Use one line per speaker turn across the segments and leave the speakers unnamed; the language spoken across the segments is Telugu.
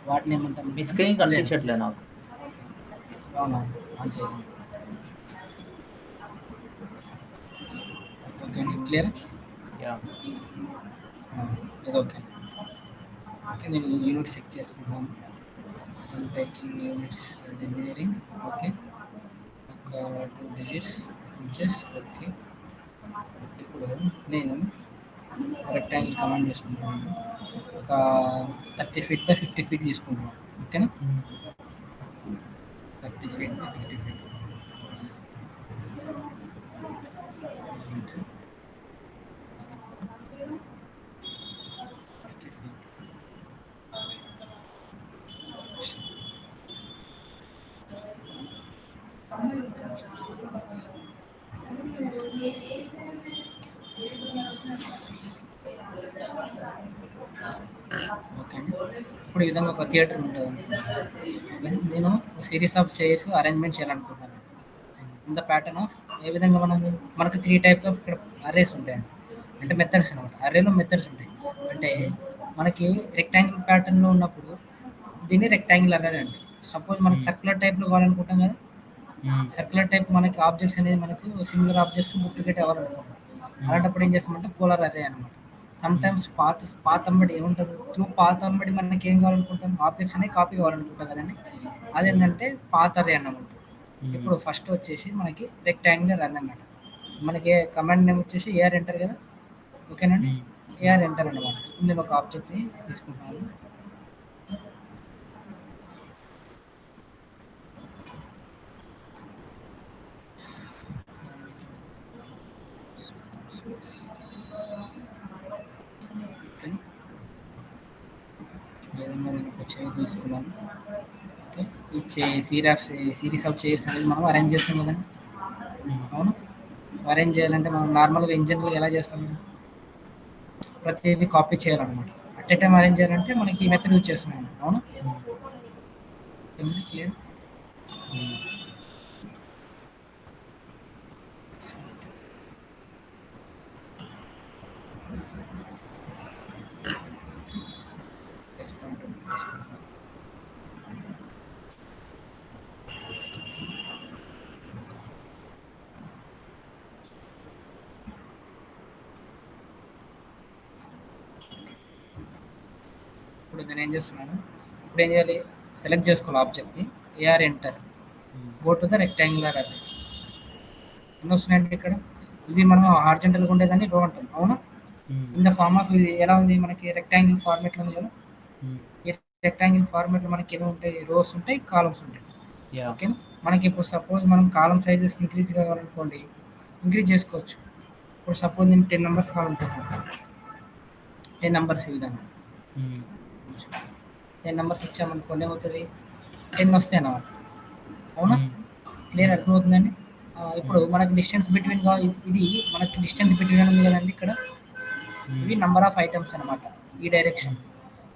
వాటిని ఏమంటారు?
మీ స్క్రీన్ కనిపించట్లే నాకు.
అవునా, ఆన్ చేయండి. ఓకే అండి, క్లియర్.
యా
ఇది ఓకే. ఓకే, నేను యూనిట్ సెట్ చేసుకుంటాను. Taking units engineering. ఓకే, ఒక 2 డిజిట్స్ ఇంచెస్. ఓకే, ఇప్పుడు నేను రెక్టాంగిల్ కమాండ్ చేసుకుంటాను. ఒక 30 ఫీట్ బై 50 ఫీట్ తీసుకుంటాను. ఓకేనా, 30 ఫీట్ బై 50 ఫీట్. ఓకే అండి, ఇప్పుడు ఈ విధంగా ఒక థియేటర్ ఉంటుంది. నేను సిరీస్ ఆఫ్ చైర్స్ అరేంజ్మెంట్ చేయాలనుకుంటున్నాను. ఇన్ ద ప్యాటర్న్ ఆఫ్ ఏ విధంగా మనకు 3 టైప్ ఆఫ్ ఇక్కడ అరేస్ ఉంటాయండి. అంటే మెథడ్స్ అనమాట. అరేలో మెథడ్స్ ఉంటాయి. అంటే మనకి రెక్టాంగిల్ ప్యాటర్న్లో ఉన్నప్పుడు దీన్ని రెక్టాంగిల్ అరే అండి. సపోజ్ మనకి సర్క్యులర్ టైప్లో కావాలనుకుంటాం కదా. సర్క్యులర్ టైప్ మనకి ఆబ్జెక్ట్స్ అనేది మనకు సింగులర్ ఆబ్జెక్ట్స్ డూప్లికేట్ అవ్వాలనుకుంటాం. అలాంటప్పుడు ఏం చేస్తామంటే పోలార్ అరే అనమాట. సమ్ టైమ్స్ పాత్ అమ్మడి ఏముంటుంది, త్రూ పాత్ అమ్మడి మనకి ఏం కావాలనుకుంటాం, ఆబ్జెక్ట్స్ అనేవి కాపీ కావాలనుకుంటాం కదండి. అదేంటంటే పాత్ అరే అన్నమాట. ఇప్పుడు ఫస్ట్ వచ్చేసి మనకి రెక్టాంగులర్ రన్ అన్నమాట. మనకి కమాండ్ నేమ్ వచ్చేసి ఏఆర్ ఎంటర్ కదా. ఓకేనండి, ఏఆర్ ఎంటర్ అన్నమాట. ఇప్పుడు నేను ఒక ఆబ్జెక్ట్ని తీసుకుంటాను. నేను ఒక చైర్ తీసుకున్నాను. ఓకే, ఈ సిరీస్ ఆఫ్ చైర్స్ అనేది మనం అరేంజ్ చేస్తాం కదండి. అవును, అరేంజ్ చేయాలంటే మనం నార్మల్గా ఇంజనీర్లు ఎలా చేస్తాం, ప్రతిదీ కాపీ చేయాలన్నమాట. అట్ ఏ టైం అరేంజ్ చేయాలంటే మనకి ఈ మెథడ్ యూజ్ చేస్తున్నాం. అవును, క్లియర్. ఇప్పుడు నేను ఏం చేస్తున్నాను, ఇప్పుడు ఏం చేయాలి, సెలెక్ట్ చేసుకోవాలి ఆబ్జెక్ట్ని. AR enter, go to the rectangular array. ఎన్ని వస్తున్నాయండి ఇక్కడ? ఇవి మనం హార్జెంటల్గా ఉండేదాన్ని రో అంటాం. అవునా, ఇన్ ద ఫార్మ్ ఆఫ్ ఇది ఎలా ఉంది, మనకి రెక్టాంగిల్ ఫార్మేట్లో ఉంది కదా. ఈ రెక్టాంగిల్ ఫార్మేట్లో మనకి ఏమి ఉంటాయి, రోస్ ఉంటాయి, కాలమ్స్ ఉంటాయి. ఓకేనా, మనకి ఇప్పుడు సపోజ్ మనం కాలం సైజెస్ ఇంక్రీజ్ కావాలనుకోండి, ఇంక్రీజ్ చేసుకోవచ్చు. ఇప్పుడు సపోజ్ నేను 10 నెంబర్స్ కావాలనుకుంటున్నాను. 10 నెంబర్స్ ఈ విధంగా 10 నెంబర్స్ ఇచ్చామనుకోండి, ఏమవుతుంది, 10 వస్తాయి అన్నమాట. అవునా, క్లియర్ అర్థమవుతుందండి. ఇప్పుడు మనకి డిస్టెన్స్ బిట్వీన్ ఇది మనకి డిస్టెన్స్ బిట్వీన్ ఉంది కదండి ఇక్కడ. ఇవి నెంబర్ ఆఫ్ ఐటమ్స్ అనమాట ఈ డైరెక్షన్.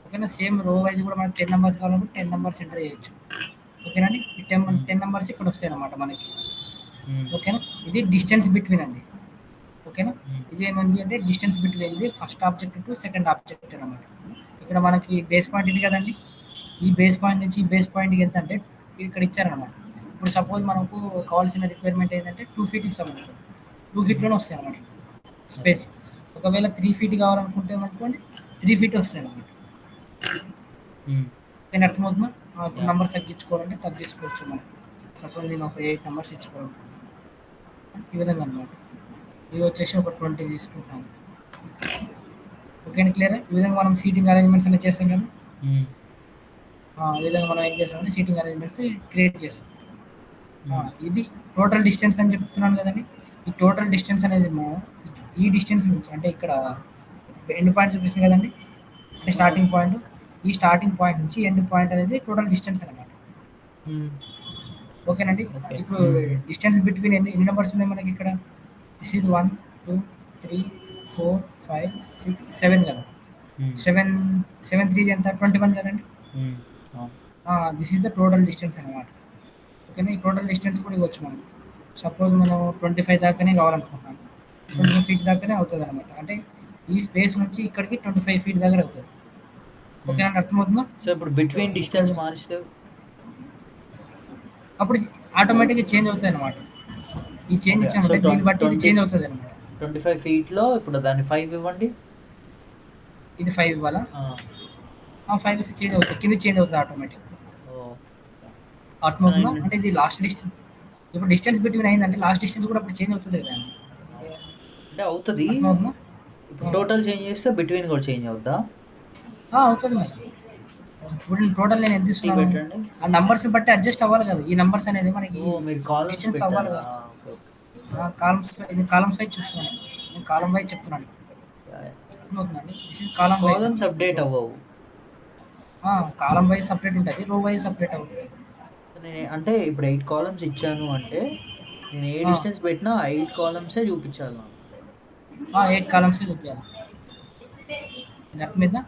ఓకేనా, సేమ్ రో వైజ్ కూడా మనకి 10 నెంబర్స్ కావాలంటే 10 నెంబర్స్ ఎంటర్ చేయొచ్చు. ఓకేనండి, ఈ 10 నెంబర్స్ ఇక్కడ వస్తాయి అనమాట మనకి. ఓకేనా, ఇది డిస్టెన్స్ బిట్వీన్ అండి. ఓకేనా, ఇది ఏమంది అంటే distance between the first object to second object అనమాట. ఇక్కడ మనకి బేస్ పాయింట్ ఇది కదండి. ఈ బేస్ పాయింట్ నుంచి ఈ బేస్ పాయింట్కి ఎంత అంటే ఇక్కడ ఇచ్చారనమాట. ఇప్పుడు సపోజ్ మనకు కావాల్సిన రిక్వైర్మెంట్ ఏంటంటే 2 ఫీట్ ఇస్తామనుకోండి, 2 ఫీట్లోనే వస్తాయి అనమాట స్పేస్. ఒకవేళ 3 ఫీట్ కావాలనుకుంటే అనుకోండి 3 ఫీట్ వస్తాయి అనమాట. నేను అర్థమవుతుందా? ఇప్పుడు నెంబర్ తగ్గించుకోవాలంటే తగ్గించుకోవచ్చు మనం. సపోజ్ నేను ఒక 8 నెంబర్స్ ఇచ్చుకోవాలనుకుంటున్నాను, ఈ విధంగా అనమాట. ఇవి వచ్చేసి ఒక 20 తీసుకుంటాను. ఓకే అండి, క్లియర్. ఈ విధంగా మనం సీటింగ్ అరేంజ్మెంట్స్ అనేది చేస్తాం కదా. ఈ విధంగా మనం ఏం చేస్తామంటే సీటింగ్ అరేంజ్మెంట్స్ క్రియేట్ చేస్తాం. ఇది టోటల్ డిస్టెన్స్ అని చెప్తున్నాను కదండి. ఈ టోటల్ డిస్టెన్స్ అనేది ఈ డిస్టెన్స్ నుంచి అంటే ఇక్కడ ఎండ్ పాయింట్ చూపిస్తుంది కదండి, అంటే స్టార్టింగ్ పాయింట్. ఈ స్టార్టింగ్ పాయింట్ నుంచి ఎండ్ పాయింట్ అనేది టోటల్ డిస్టెన్స్ అనమాట. ఓకేనండి, ఇప్పుడు డిస్టెన్స్ బిట్వీన్ ఎన్ని నెంబర్స్ ఉన్నాయి మనకి ఇక్కడ? దిస్ ఈజ్ 1 2 3 4 5 6 7 కదా. 7 3 ఎంత? 21 కదండి. This is the total distance అనమాట. ఓకేనా, ఈ టోటల్ డిస్టెన్స్ కూడా ఇవ్వచ్చు మనం. సపోజ్ మనం 25 దాకానే కావాలనుకుంటున్నాం, 25 ఫీట్ దాకానే అవుతుంది అనమాట. అంటే ఈ స్పేస్ నుంచి ఇక్కడికి 25 ఫీట్ దగ్గర అవుతుంది. ఓకేనా అండి, అర్థమవుతుందా?
సో ఇప్పుడు బిట్వీన్ డిస్టెన్స్ మారిస్తే
అప్పుడు ఆటోమేటిక్గా చేంజ్ అవుతుంది అనమాట. ఈ చేంజ్
ఓకే. సో
ఇచ్చామంటే దీన్ని బట్టి ఇది
20
చేంజ్ అవుతుంది అనమాట.
25 ఫీట్‌లో ఇప్పుడు దాన్ని 5 ఇవ్వండి.
ఇది 5 ఇవ్వాలా?
ఆ!
5 ఇస్తే చేంజ్ అవుతుంది, కింద చేంజ్ అవుతుంది ఆటోమేటిక్.
ఓహ్! యాహ్!
అర్థమవుతుందా?
అండ్
అంటే ఇది లాస్ట్ డిస్టెన్స్. ఇప్పుడు డిస్టెన్స్ బిట్వీన్ అయిందంటే లాస్ట్ డిస్టెన్స్ కూడా అప్పుడు చేంజ్ అవుతుంది కదా.
అవును. అంటే అవుతది.
అర్థమవుతుందా?
ఇప్పుడు టోటల్ చేంజ్ చేస్తే బిట్వీన్ కూడా చేంజ్ అవుద్దా?
అవుతుంది మరి. ఇప్పుడు టోటల్ నేను ఎంత
50
ఇస్తున్నాను,
పెట్టండి.
ఆ నంబర్స్ బట్టి అడ్జస్ట్ అవ్వాలి కదా. ఈ నంబర్స్ అనేది మనకి
ఓహ్! మీరు కాలమ్స్
డిస్టెన్స్ అవ్వాలి
పెట్టారా?
కదా.
ఓకే. ఓకే.
కాలమ్స్, ఇది కాలమ్స్ వైజ్ చూస్తున్నాను, నేను కాలమ్ వైజ్ చెప్తున్నాను.
యాహ్! యాహ్!
అర్థమవుతుందండి, this is column wise
columns
అనమాట.
అప్‌డేట్ అవ్వవు.
కాలమ్ వైజ్ సపరేట్ ఉంటుంది, రో వైజ్ సపరేట్ అవుతుంది.
అంటే ఇప్పుడు 8 కాలమ్స్ ఇచ్చాను అంటే, నేను ఏ డిస్టెన్స్ పెట్టినా 8 కాలమ్సే చూపించాలి నాకు.
8 కాలమ్స్ చూపించాలి. ఇది అర్థమైందా?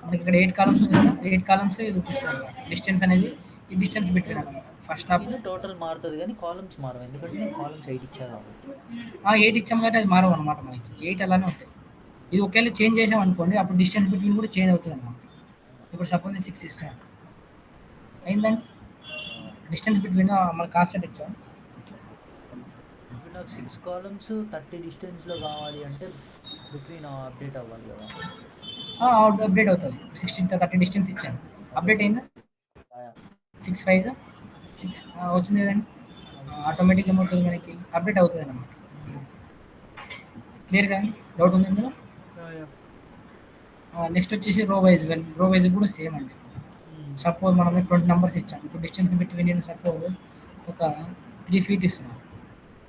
మనకి ఇక్కడ 8 కాలమ్స్ ఉంది కదా, 8 కాలమ్స్ చూపిస్తాను డిస్టెన్స్ అనేది. ఈ డిస్టెన్స్ బిట్వీన్ అనమాట ఫస్ట్ హాఫ్.
బిట్వీన్ టోటల్ మారుతది గానీ కాలమ్స్ మారవు. ఎందుకంటే నేను కాలమ్స్ 8 ఇచ్చా కాబట్టి.
8 ఇచ్చాం కాబట్టి అది మారవు అనమాట, మనకి 8 అలానే ఉంటాయి. ఇది ఒకవేళ చేంజ్ చేసాం అనుకోండి, అప్పుడు డిస్టెన్స్ బిట్వీన్ కూడా చేంజ్ అవుతుంది అనమాట. ఇప్పుడు సపోజ్ నేను 6 ఇస్తాను, అయిందండి.
యాహ్!
డిస్టెన్స్ బిట్వీన్ మన కాన్స్టెంట్ ఇచ్చాం.
ఇప్పుడు నాకు 6 కాలమ్స్ 30 డిస్టెన్స్‌లో కావాలి అంటే బిట్వీన్ అప్‌డేట్ అవ్వాలి కదా!
అప్డేట్ అవుతుంది. 16-30 డిస్టెన్స్ ఇచ్చాను,
అదే.
అప్డేట్ అయిందా?
యాహ్!
6 5 6 వచ్చింది కదండి. ఆటోమేటిక్ ఏమవుతుంది, మనకి అప్డేట్ అవుతుంది అనమాట.
హ్మ్.
క్లియర్ కానీ డౌట్ ఉంది ఇందులో?
యాహ్! యాహ్!
నెక్స్ట్ వచ్చేసి రో వైజ్, రో వైజ్ కూడా సేమ్ అండి.
హ్మ్.
సపోజ్ మనం 20 నెంబర్స్ ఇచ్చాం, ఇప్పుడు డిస్టెన్స్ బిట్వీన్ సపోజ్ ఒక 3 ఫీట్ ఇస్తున్నాం.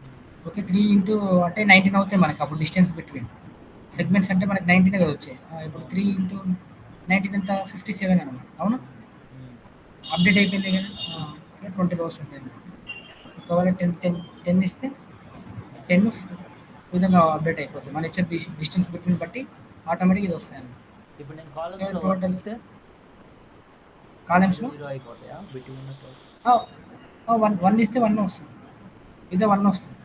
హ్మ్.
ఓకే, 3 ఇంటూ అంటే 19 అవుతాయి మనకి అప్పుడు డిస్టెన్స్ బిట్వీన్ సెగ్మెంట్స్. అంటే మనకి 19 కదా వచ్చాయి. ఇప్పుడు
అవును.
3 ఇంటూ 19 ఎంత, 57 అనమాట. అవును,
హ్మ్.
అప్డేట్ అయిపోయింది కదా. 20 రోస్ ఉంటాయి. ఒకవేళ 10 ఇస్తే 10 విధంగా అప్డేట్ అయిపోతుంది. మన ఇచ్చే డిస్టెన్స్ బిట్వీన్ బట్టి ఆటోమేటిక్ ఇది వస్తాయి అన్నమాట.
ఇప్పుడు నేను కాలమ్స్‌లో 1
టోటల్
ఇస్తే
కాలమ్స్లో
0 అయిపోతాయా? Between total.
వన్ వన్ ఇస్తే వన్ వస్తుంది, ఇదే వన్ వస్తుంది.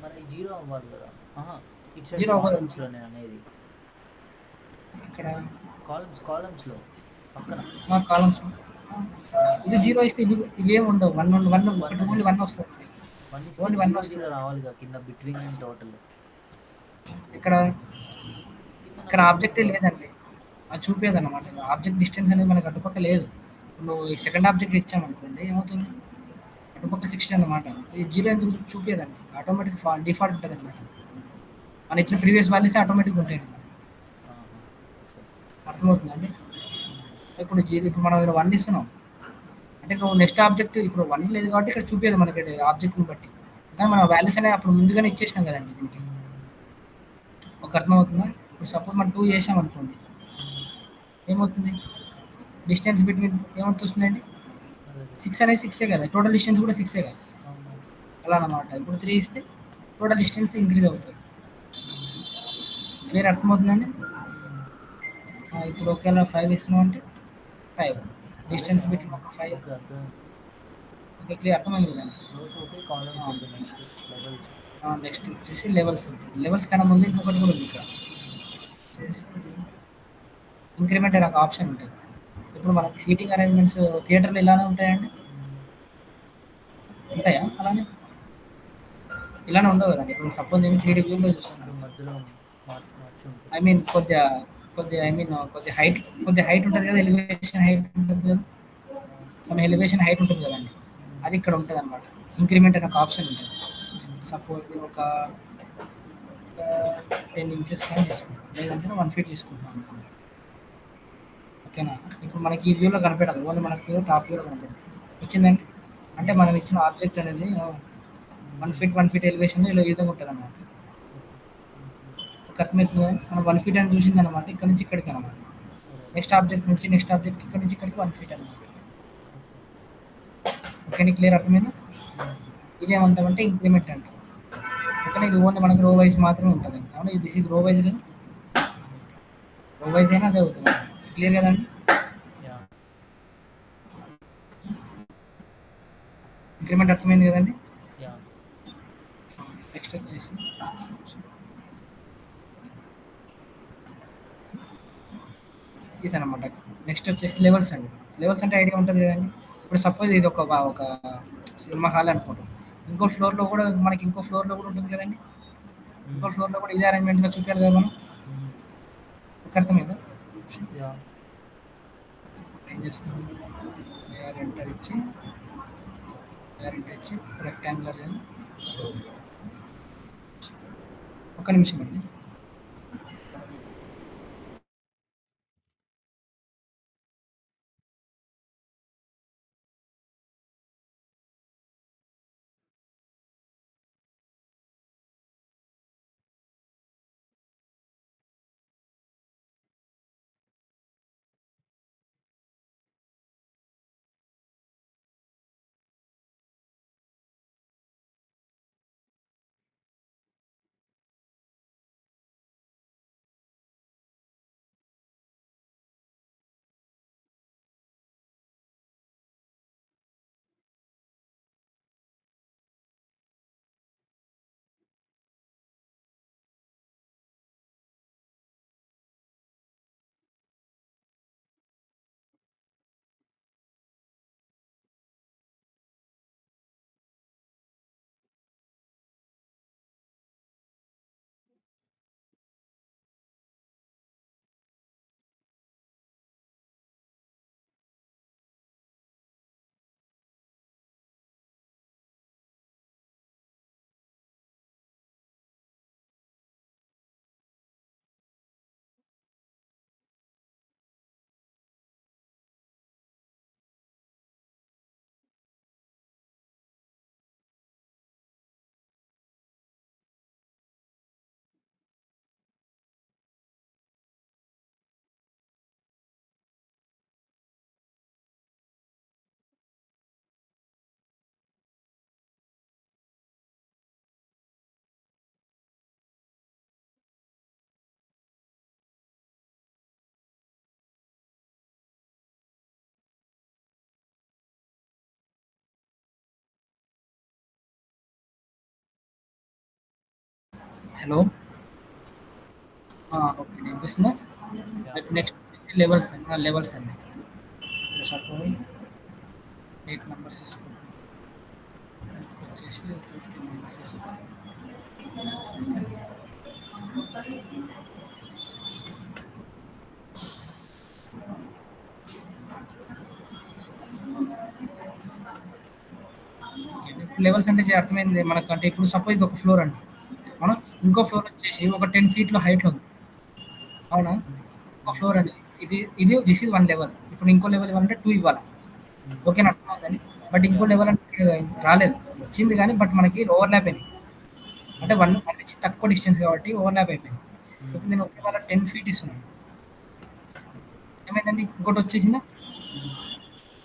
మరి 0 అవ్వాలి కదా! అహా! ఇటు సైడ్
జీరో అవ్వదు
కాలమ్స్‌లో నేననేది.
ఇక్కడ.
కాలమ్స్‌లో పక్కన.
కాలమ్స్ ఇది జీరో ఇస్తే ఇవేమి ఉండవు. వన్ వన్
ఎందుకు 1
ఒకటి
అనే?
ఓన్లీ వన్ వస్తుంది.
1 ఇస్తే
ఓన్లీ వన్
0,
వస్తుంది
0 రావాలిగా కింద బిట్వీన్ అండ్ టోటల్.
ఇక్కడ.
కింద
ఇక్కడ
నంబర్
ఆబ్జెక్టే
చూపియదా?
లేదండి, అది చూపేది అనమాట. ఆబ్జెక్ట్ డిస్టెన్స్ అనేది మనకు అటుపక్క లేదు. నువ్వు ఈ సెకండ్ ఆబ్జెక్ట్ ఇచ్చామనుకోండి, ఏమవుతుంది, అటుపక్క 60 అనమాట. ఈ జీరో ఎందుకు చూపించదండి, ఆటోమేటిక్ డిఫాల్ట్ ఉంటుంది అనమాట. మన ఇచ్చిన ప్రీవియస్ వాల్యూస్ ఆటోమేటిక్ ఉంటాయి అన్నమాట.
ఆహా! ఓకే.
అర్థమవుతుందండి.
హ్మ్.
ఇప్పుడు మనం ఇక్కడ వన్ ఇస్తున్నాం అంటే నువ్వు నెక్స్ట్ ఆబ్జెక్ట్ ఇప్పుడు వన్ లేదు కాబట్టి ఇక్కడ చూపేది మనకి ఆబ్జెక్ట్ని బట్టి. కానీ మన వాల్యూస్ అనేవి అప్పుడు ముందుగానే ఇచ్చేసినాం కదండి దీనికి.
హ్మ్.
ఒక అర్థమవుతుందా? ఇప్పుడు సపోజ్ మనం 2 చేసాం అనుకోండి,
హ్మ్.
ఏమవుతుంది, డిస్టెన్స్ బిట్వీన్ ఏమవుతుందండి,
అదే. అదే.
6 అనేది 6 కదా, టోటల్ డిస్టెన్స్ కూడా 6 కదా.
అవును.
అలా అనమాట. ఇప్పుడు 3 ఇస్తే టోటల్ డిస్టెన్స్ ఇంక్రీజ్ అవుతుంది.
హ్మ్.
క్లియర్ అర్థమవుతుందండి.
హ్మ్.
ఇప్పుడు ఒకవేళ 5 ఇస్తున్నాం అంటే 5
అదే.
డిస్టెన్స్ బిట్వీన్
అవును.
ఒక 5.
ఓకే. అర్థమైంది.
ఓకే, క్లియర్ అర్థమైంది కదండి.
Rows okay. Columns okay. Next levels.
Next వచ్చేసి లెవెల్స్ ఉంటుంది. లెవెల్స్ కన్నా ముందు ఇంకొకటి కూడా ఉంది ఇక్కడ. వచ్చేసి ఇంక్రిమెంట్ అనే ఒక ఆప్షన్ ఉంటుంది. ఇప్పుడు
హ్మ్.
మనకి సీటింగ్ అరేంజ్మెంట్స్ థియేటర్లో ఇలానే ఉంటాయండి,
హ్మ్.
ఉంటాయా అలానే? ఇలానే ఉండవు కదండి. ఇప్పుడు సపోజ్ నేను 3D వ్యూలో చూస్తున్నాను.
ఇప్పుడు మధ్యలో మార్చి మార్చి ఉంటుంది.
ఐ మీన్ కొద్దిగా ఐ మీన్ కొద్దిగా హైట్ ఉంటుంది కదా, ఎలివేషన్ హైట్ ఉంటుంది కదా.
అవును.
సమ్ ఎలివేషన్ హైట్ ఉంటుంది కదండి,
హ్మ్.
అది ఇక్కడ ఉంటుంది అనమాట. ఇంక్రిమెంట్ అనే ఒక ఆప్షన్ ఉంటుంది.
హ్మ్.
సపోజ్ ఒక 10 ఇంచెస్ కానీ తీసుకుంటాం, లేదంటే 1 ఫీట్ తీసుకుంటాం అనుకోండి. ఓకేనా, ఇప్పుడు మనకి ఈ వ్యూలో కనిపెట్టాలి, ఓన్లీ మనకి టాప్ వ్యూలో కనిపెట్టాలి. వచ్చిందండి. అంటే
హ్మ్.
మనం ఇచ్చిన ఆబ్జెక్ట్ అనేది
హ్మ్.
1 ఫీట్ ఎలివేషన్లో ఇలా ఈ విధంగా ఉంటుంది అనమాట.
ఓకే. హుహు.
ఒక అర్థమవుతుంది కదా, మనం 1 ఫీట్ అని చూసింది అనమాట, ఇక్కడ నుంచి ఇక్కడికి అనమాట.
సరే.
నెక్స్ట్ ఆబ్జెక్ట్ నుంచి నెక్స్ట్ ఆబ్జెక్ట్ ఇక్కడ నుంచి ఇక్కడికి 1 ఫీట్ అనమాట.
ఓకే.
ఓకే, క్లియర్ అర్థమైందా?
హ్మ్.
ఇదేమంటామంటే ఇంక్రిమెంట్ అంటే. ఓకేనా, ఇది ఓన్లీ మనకి రో వైజ్ మాత్రమే ఉంటుంది. అవునా, దిస్ ఈజ్ రో వైజ్ కదా,
హ్మ్.
రో వైజ్ అయినా అదే అవుతుంది. క్లియర్ కదండి.
యాహ్!
ఇంక్రిమెంట్ అర్థమైంది కదండి.
యాహ్!
నెక్స్ట్ వచ్చేసి ఇదనమాట. నెక్స్ట్ వచ్చేసి లెవెల్స్ అండి. లెవెల్స్ అంటే ఐడియా ఉంటుంది కదండి. ఇప్పుడు సపోజ్ ఇది ఒక సినిమా హాల్ అనుకుంటాం. ఇంకో ఫ్లోర్లో కూడా మనకి ఇంకో ఫ్లోర్లో కూడా ఉంటుంది కదండి. ఇంకో
హ్మ్.
ఫ్లోర్లో కూడా ఇదే అరేంజ్మెంట్లో చూపించాలి కదా మనం.
హ్మ్.
మీకు అర్థమైందా?
యాహ్!
ఏం చేస్తాం, ఏఆర్ ఎంటర్ ఇచ్చి రెక్టాంగులర్ కానీ ఒక్క నిమిషం అండి. హలో. ఓకే, వినిపిస్తుందా?
యాహ్!
నెక్స్ట్ వచ్చేసి లెవెల్స్ అండి. లెవెల్స్ అండి. సపోజ్ 8 మెంబర్స్ తీసుకుంటాం. వచ్చేసి 15 మెంబర్స్ తీసుకుంటాం. ఓకే అండి. ఇప్పుడు లెవెల్స్ అంటే అర్థమైంది మనకు. అంటే ఇప్పుడు సపోజ్ ఒక ఫ్లోర్ అండి. అవునా? ఇంకో ఫ్లోర్ వచ్చేసి ఒక 10 ఫీట్‌లో హైట్‌లో ఉంది. అవునా?
హ్మ్.
ఒక
హ్మ్.
ఫ్లోర్ అండి. This is one level. ఇప్పుడు ఇంకో లెవెల్ ఇవ్వాలంటే 2 ఇవ్వాలా?
హ్మ్.
ఓకేనా, అర్థమవుతుందండి. బట్ ఇంకో
యాహ్!
లెవెల్ అంటే రాలేదు. వచ్చింది గానీ బట్ మనకి ఓవర్‌లాప్ అయినాయి. అంటే
హ్మ్.
1 నుంచి తక్కువ డిస్టెన్స్ కాబట్టి ఓవర్‌లాప్ అయిపోయింది.
హ్మ్.
ఇప్పుడు నేను ఒకవేళ 10 ఫీట్ ఇస్తున్నాను. ఏమైందండి? ఇంకోటొచ్చేసిందా?
హ్మ్.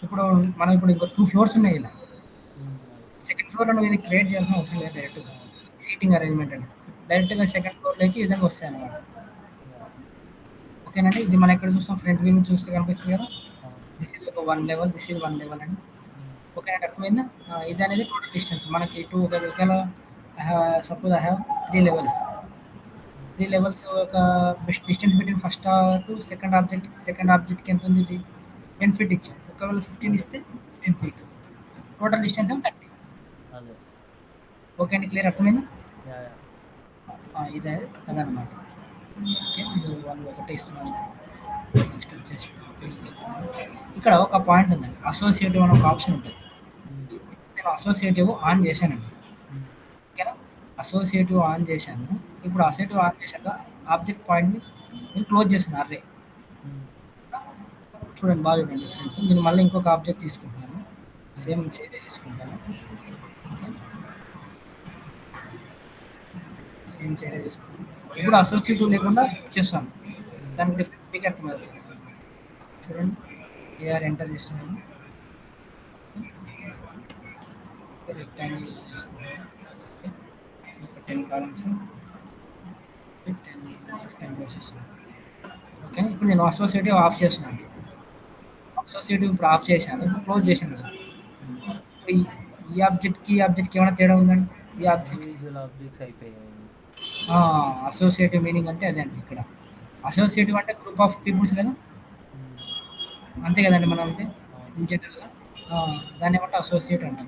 ఇప్పుడు మనం ఇప్పుడు ఇంకో 2 ఫ్లోర్స్ ఉన్నాయి ఇలా.
హ్మ్. అదే.
సెకండ్ ఫ్లోర్‌లో నువ్వు ఇది క్రియేట్ చేయాల్సిన అవసరం లేదు డైరెక్ట్‌గా.
అవును.
సీటింగ్ అరేంజ్‌మెంట్ అని. డైరెక్ట్‌గా సెకండ్ ఫ్లోర్‌లోకి ఈ విధంగా వస్తాయన్నమాట.
యాహ్!
ఓకేనండి. ఇది మనం ఎక్కడ చూస్తాం, ఫ్రంట్ వ్యూ నుంచి చూస్తే కనిపిస్తుంది కదా!
అవును.
దిస్ ఈజ్ ఒక 1 లెవెల్, దిస్ ఈజ్ 1 లెవెల్ అని.
హ్మ్.
ఓకే అండి, అర్థమైందా? ఇది అనేది టోటల్ డిస్టెన్స్. మనకి ఒకవేళ సపోజ్ ఐ హావ్ 3 లెవెల్స్.
హ్మ్.
3 లెవెల్స్ ఒక distance between first to second ఆబ్జెక్ట్‌కి ఎంత ఉంది? 10 ఫీట్ ఇచ్చాం. ఒకవేళ 15
అదే.
ఇస్తే 15 ఫీట్. టోటల్ డిస్టెన్స్ ఏమో 30.
అదే.
ఓకే అండి, క్లియర్, అర్థమైందా?
యాహ్! యాహ్!
ఇదే అదనమాట. ఓకే. ఇది వాళ్ళు ఒకటే ఇస్తున్నాను. నెక్స్ట్ వచ్చేసి ఇక్కడ ఒక పాయింట్ ఉందండి. అసోసియేటివ్ అని ఒక ఆప్షన్ ఉంటుంది.
హ్మ్.
నేను అసోసియేటివ్ ఆన్ చేశానండి.
హ్మ్.
ఓకేనా? అసోసియేటివ్ ఆన్ చేశాను. ఇప్పుడు
హ్మ్.
అసోసియేటివ్ ఆన్ చేశాక ఆబ్జెక్ట్ పాయింట్‌ని నేను క్లోజ్ చేశాను అర్రే.
హ్మ్.
చూడండి, బాగా చూడండి ఫ్రెండ్స్. నేను మళ్ళీ ఇంకొక ఆబ్జెక్ట్ తీసుకుంటున్నాను.
హ్మ్.
సేమ్ చేదే తీసుకుంటాను. ఓకే. సేమ్ చేదే తీసుకుంటాను. ఇప్పుడు అసోసియేటివ్ లేకుండా చేస్తాను.
హ్మ్.
దానికి డిఫరెన్స్ మీకు అర్థమవుతుంది. చూడండి, ఏఆర్ ఎంటర్ చేస్తున్నాను. రెక్టాంగిల్ తీసుకున్నాను. ఒక 10 కాలమ్స్, 10, 15 రోస్. ఓకే. ఇప్పుడు నేను అసోసియేటివ్ ఆఫ్ చేస్తున్నాను. అసోసియేటివ్ ఇప్పుడు ఆఫ్ చేశాను. ఇప్పుడు క్లోజ్ చేశాను.
హ్మ్.
ఇప్పుడు ఈ ఆబ్జెక్ట్‌కి, ఈ ఆబ్జెక్ట్‌కి ఏమైనా తేడా ఉందండి? ఈ ఆబ్జెక్ట్
ఇండివిడ్యువల్ ఆబ్జెక్ట్స్ అయిపోయాయి.
అసోసియేటివ్ మీనింగ్ అంటే అదే అండి ఇక్కడ.
హ్మ్.
అసోసియేటివ్ అంటే గ్రూప్ ఆఫ్ పీపుల్స్ కదా!
హ్మ్.
అంతే కదండి మనం అంటే
అవును.
ఇన్ జనరల్‌గా. దాన్ని ఏమంటే అసోసియేట్ అంటాం.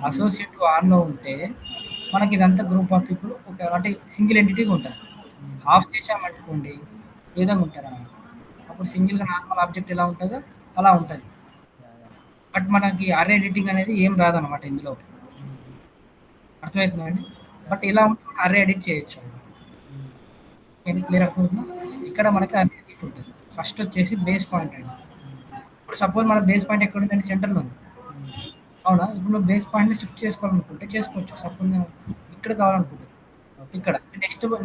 అసోసియేట్ ఆన్‌లో ఉంటే మనకి ఇదంతా గ్రూప్ ఆఫ్ పీపుల్ ఒక అంటే సింగిల్ ఎంటిటీగా ఉంటారు.
హ్మ్.
ఆఫ్ చేశామనుకోండి ఈ విధంగా ఉంటారనమాట. అప్పుడు సింగిల్‌గా నార్మల్ ఆబ్జెక్ట్ ఎలా ఉంటదో అలా ఉంటది.
యాహ్! యాహ్!
బట్ మనకి అర్రే ఎడిటింగ్ అనేది ఏం రాదనమాట ఇందులోకి.
హ్మ్. హ్మ్.
అర్థమవుతుందా అండి?
యాహ్!
బట్ ఇలా ఉంటే అర్రే ఎడిట్ చేయొచ్చు.
హ్మ్.
ఏంటి క్లియర్ అవుతుందా? ఇక్కడ మనకి అర్రే ఎడిట్ ఉంటుంది. ఫస్ట్ వచ్చేసి బేస్ పాయింట్ అండి.
హ్మ్.
ఇప్పుడు సపోజ్ మన బేస్ పాయింట్ ఎక్కడుందండి? సెంటర్‌లో ఉంది.
హ్మ్.
అవునా? ఇప్పుడు నువ్వు బేస్ పాయింట్‌ని షిఫ్ట్ చేసుకోవాలనుకుంటే చేసుకోవచ్చు. సపోజ్ నేను ఇక్కడ కావాలనుకుంటే
ఓకే.
ఇక్కడ.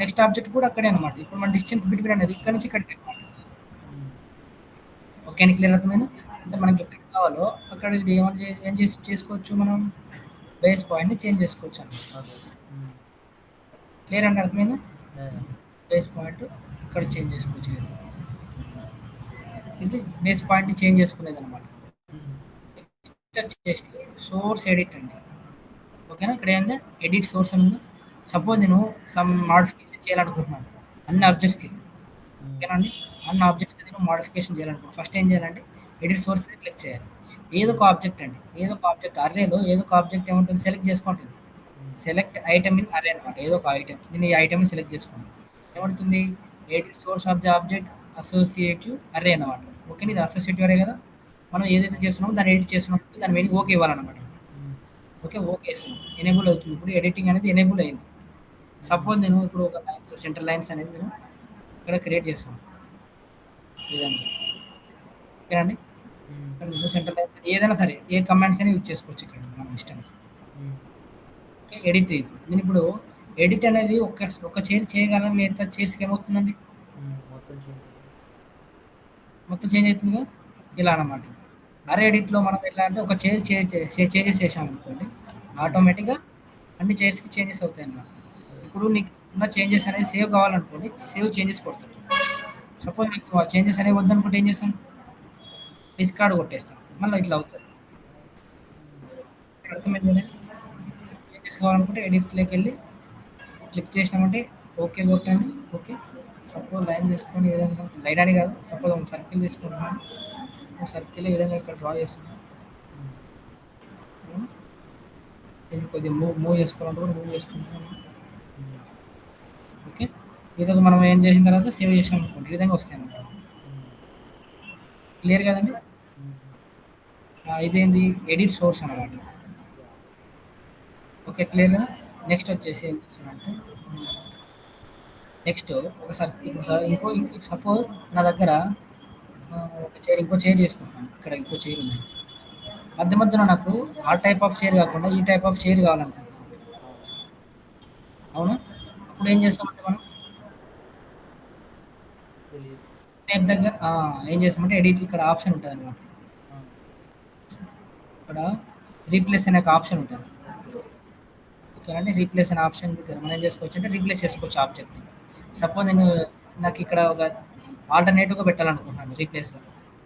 నెక్స్ట్ ఆబ్జెక్ట్ కూడా అక్కడే అనమాట. ఇప్పుడు మన డిస్టెన్స్ బిట్వీన్ అనేది ఇక్కడ నుంచి ఇక్కడికే అనమాట.
హ్మ్.
ఓకే అండి. క్లియర్ అర్థమైందా? అంటే
యాహ్!
మనకి ఎక్కడ కావాలో అక్కడ ఏం చేసుకోవచ్చు మనం? బేస్ పాయింట్‌ని చేంజ్ చేసుకోవచ్చు అన్నమాట.
అదే. హ్మ్.
క్లియర్ అండి అర్థమైందా?
యాహ్! యాహ్!
బేస్ పాయింట్ ఇక్కడ చేంజ్ చేసుకోవచ్చు. ఇది బేస్ పాయింట్‌ని చేంజ్ చేసుకునేదన్నమాట.
హ్మ్.
నెక్స్ట్ వచ్చేసి సోర్స్ ఎడిట్ అండి. ఓకేనా? ఇక్కడ ఏంది ఎడిట్ సోర్స్ అని ఉంది. సపోజ్
హ్మ్.
నేను సమ్ మోడిఫికేషన్ చేయాలనుకుంటున్నాను. అన్ని
హ్మ్.
ఆబ్జెక్ట్స్‌కి.
హ్మ్.
ఓకేనా అండి? అన్ని ఆబ్జెక్ట్స్‌కి నేను మోడిఫికేషన్ చేయాలనుకుంటున్నాను. ఫస్ట్ ఏం చేయాలంటే ఎడిట్ సోర్స్ మీద క్లిక్ చేయాలి. ఏదో
హ్మ్.
ఒక ఆబ్జెక్ట్ అండి. ఏదో ఒక ఆబ్జెక్ట్ అర్రేలో ఏదో ఒక ఆబ్జెక్ట్ ఏముంటుంది సెలెక్ట్ చేసుకుంటుంది.
హ్మ్.
సెలెక్ట్ ఐటెమ్ ఇన్ అర్రే అనమాట. ఏదో ఒక ఐటెమ్. నేను ఈ ఐటెమ్‌ని సెలెక్ట్ చేసుకోండి.
హ్మ్.
ఏమవుతుంది? Edit source of the object associative array అనమాట. ఓకేనా? ఇది
హ్మ్.
అసోసియేటివ్ అర్రే కదా! మనం ఏదైతే
అవును.
చేస్తున్నామో దాన్ని ఎడిట్ చేస్తున్నప్పుడు దాని మీనింగ్ ఓకే ఇవ్వాలన్నమాట.
హ్మ్.
ఓకే. ఓకే ఏస్తున్నాం. ఎనేబుల్ అవుతుంది. ఇప్పుడు ఎడిటింగ్ అనేది ఎనేబుల్ అయింది.
హ్మ్.
సపోజ్ నేను ఇప్పుడు ఒక లైన్స్ సెంటర్ లైన్స్ అనేది నేను ఇక్కడ క్రియేట్ చేస్తాను. ఈ విధంగా. ఓకేనండి?
హ్మ్.
ఇక్కడ నేను సెంటర్ లైన్ ఏదైనా సరే ఏ కమాండ్స్ అయినా యూజ్ చేసుకోవచ్చు ఇక్కడ మన ఇష్టానికి.
హ్మ్.
ఓకే. ఎడిట్ నేను ఇప్పుడు ఎడిట్ అనేది ఒక చైర్ చేయగలను మిగతా చైర్స్‌కి ఏమవుతుందండి?
హ్మ్. మొత్తం చేంజ్ అయిపోయింది.
మొత్తం చేంజ్ అవుతుందిగా. ఇలా
హ్మ్.
అన్నమాట. అరే
హ్మ్.
ఎడిట్‌లో మనం ఎలా అంటే ఒక చైర్ చేంజెస్ చేశామనుకోండి.
హ్మ్.
ఆటోమేటిక్‌గా అన్ని చైర్స్‌కి చేంజెస్ అవుతాయన్నమాట.
అదే.
ఇప్పుడు నీకు ఉన్న చేంజెస్ అనేది సేవ్ కావాలనుకోండి. సేవ్ చేంజెస్ కొడతాను. సపోజ్ నీకు ఆ చేంజెస్ అనేవి వద్దనుకుంటే ఏం చేస్తాను? డిస్కార్డ్ కొట్టేస్తాను. మళ్ళీ ఇట్లా అవుతది.
హ్మ్.
అర్థమైంది కదండీ! చేంజెస్ కావాలనుకుంటే ఎడిట్‌లోకి వెళ్ళి క్లిక్ చేసినామంటే ఓకే కొట్టండి. ఓకే. సపోజ్ లైన్ తీసుకొని ఏ విధంగా లైన్ అని కాదు. సపోజ్ ఒక సర్కిల్ తీసుకుంటున్నాను. ఒక సర్కిల్ ఈ విధంగా ఇక్కడ డ్రా చేస్తున్నాను.
హ్మ్.
హ్మ్. దీన్ని కొద్దిగా మూవ్ చేసుకోవాలంటే కూడా మూవ్ చేసుకుంటున్నాను.
హ్మ్.
ఓకే. ఈ విధంగా మనం ఏం చేసిన తర్వాత సేవ్ చేసామనుకోండి. ఈ విధంగా వస్తాయన్నమాట.
హ్మ్.
క్లియర్ కదండి?
హ్మ్. హ్మ్.
ఇదేంది ఎడిట్ సోర్స్ అన్నమాట.
యాహ్!
ఓకే. క్లియర్ కదా? నెక్స్ట్ వచ్చేసి ఏం చేస్తున్నానంటే నెక్స్ట్ ఒకసారి ఇప్పుడు సపోజ్ నా దగ్గర
హ్మ్.
ఇంకో చైర్ చేసుకుంటున్నాను. ఇక్కడ ఇంకో చైర్ ఉంది. మధ్య మధ్యలో నాకు ఆ టైప్ ఆఫ్ చైర్ కాకుండా ఈ టైప్ ఆఫ్ చైర్ కావాలనుకుంటున్నాను.
అవును.
అవునా? అప్పుడు ఏం
అవును.
చేస్తామంటే మనం
తెలీదు.
టైప్ దగ్గర ఏం చేస్తామంటే ఎడిట్ ఇక్కడ ఆప్షన్ ఉంటదనమాట.
ఆ!
ఇక్కడ రీప్లేస్ అనే ఒక ఆప్షన్ ఉంటది.
ఓకే.
ఓకేనండి. రీప్లేస్ అనే ఆప్షన్ దగ్గర మనం ఏం చేసుకోవచ్చు అంటే రీప్లేస్ చేసుకోవచ్చు ఆబ్జెక్ట్‌ని.
హ్మ్.
సపోజ్ నాకు ఇక్కడ ఒక ఆల్టర్‌నేటివ్‌గా పెట్టాలనుకుంటున్నాను రీప్లేస్‌గా.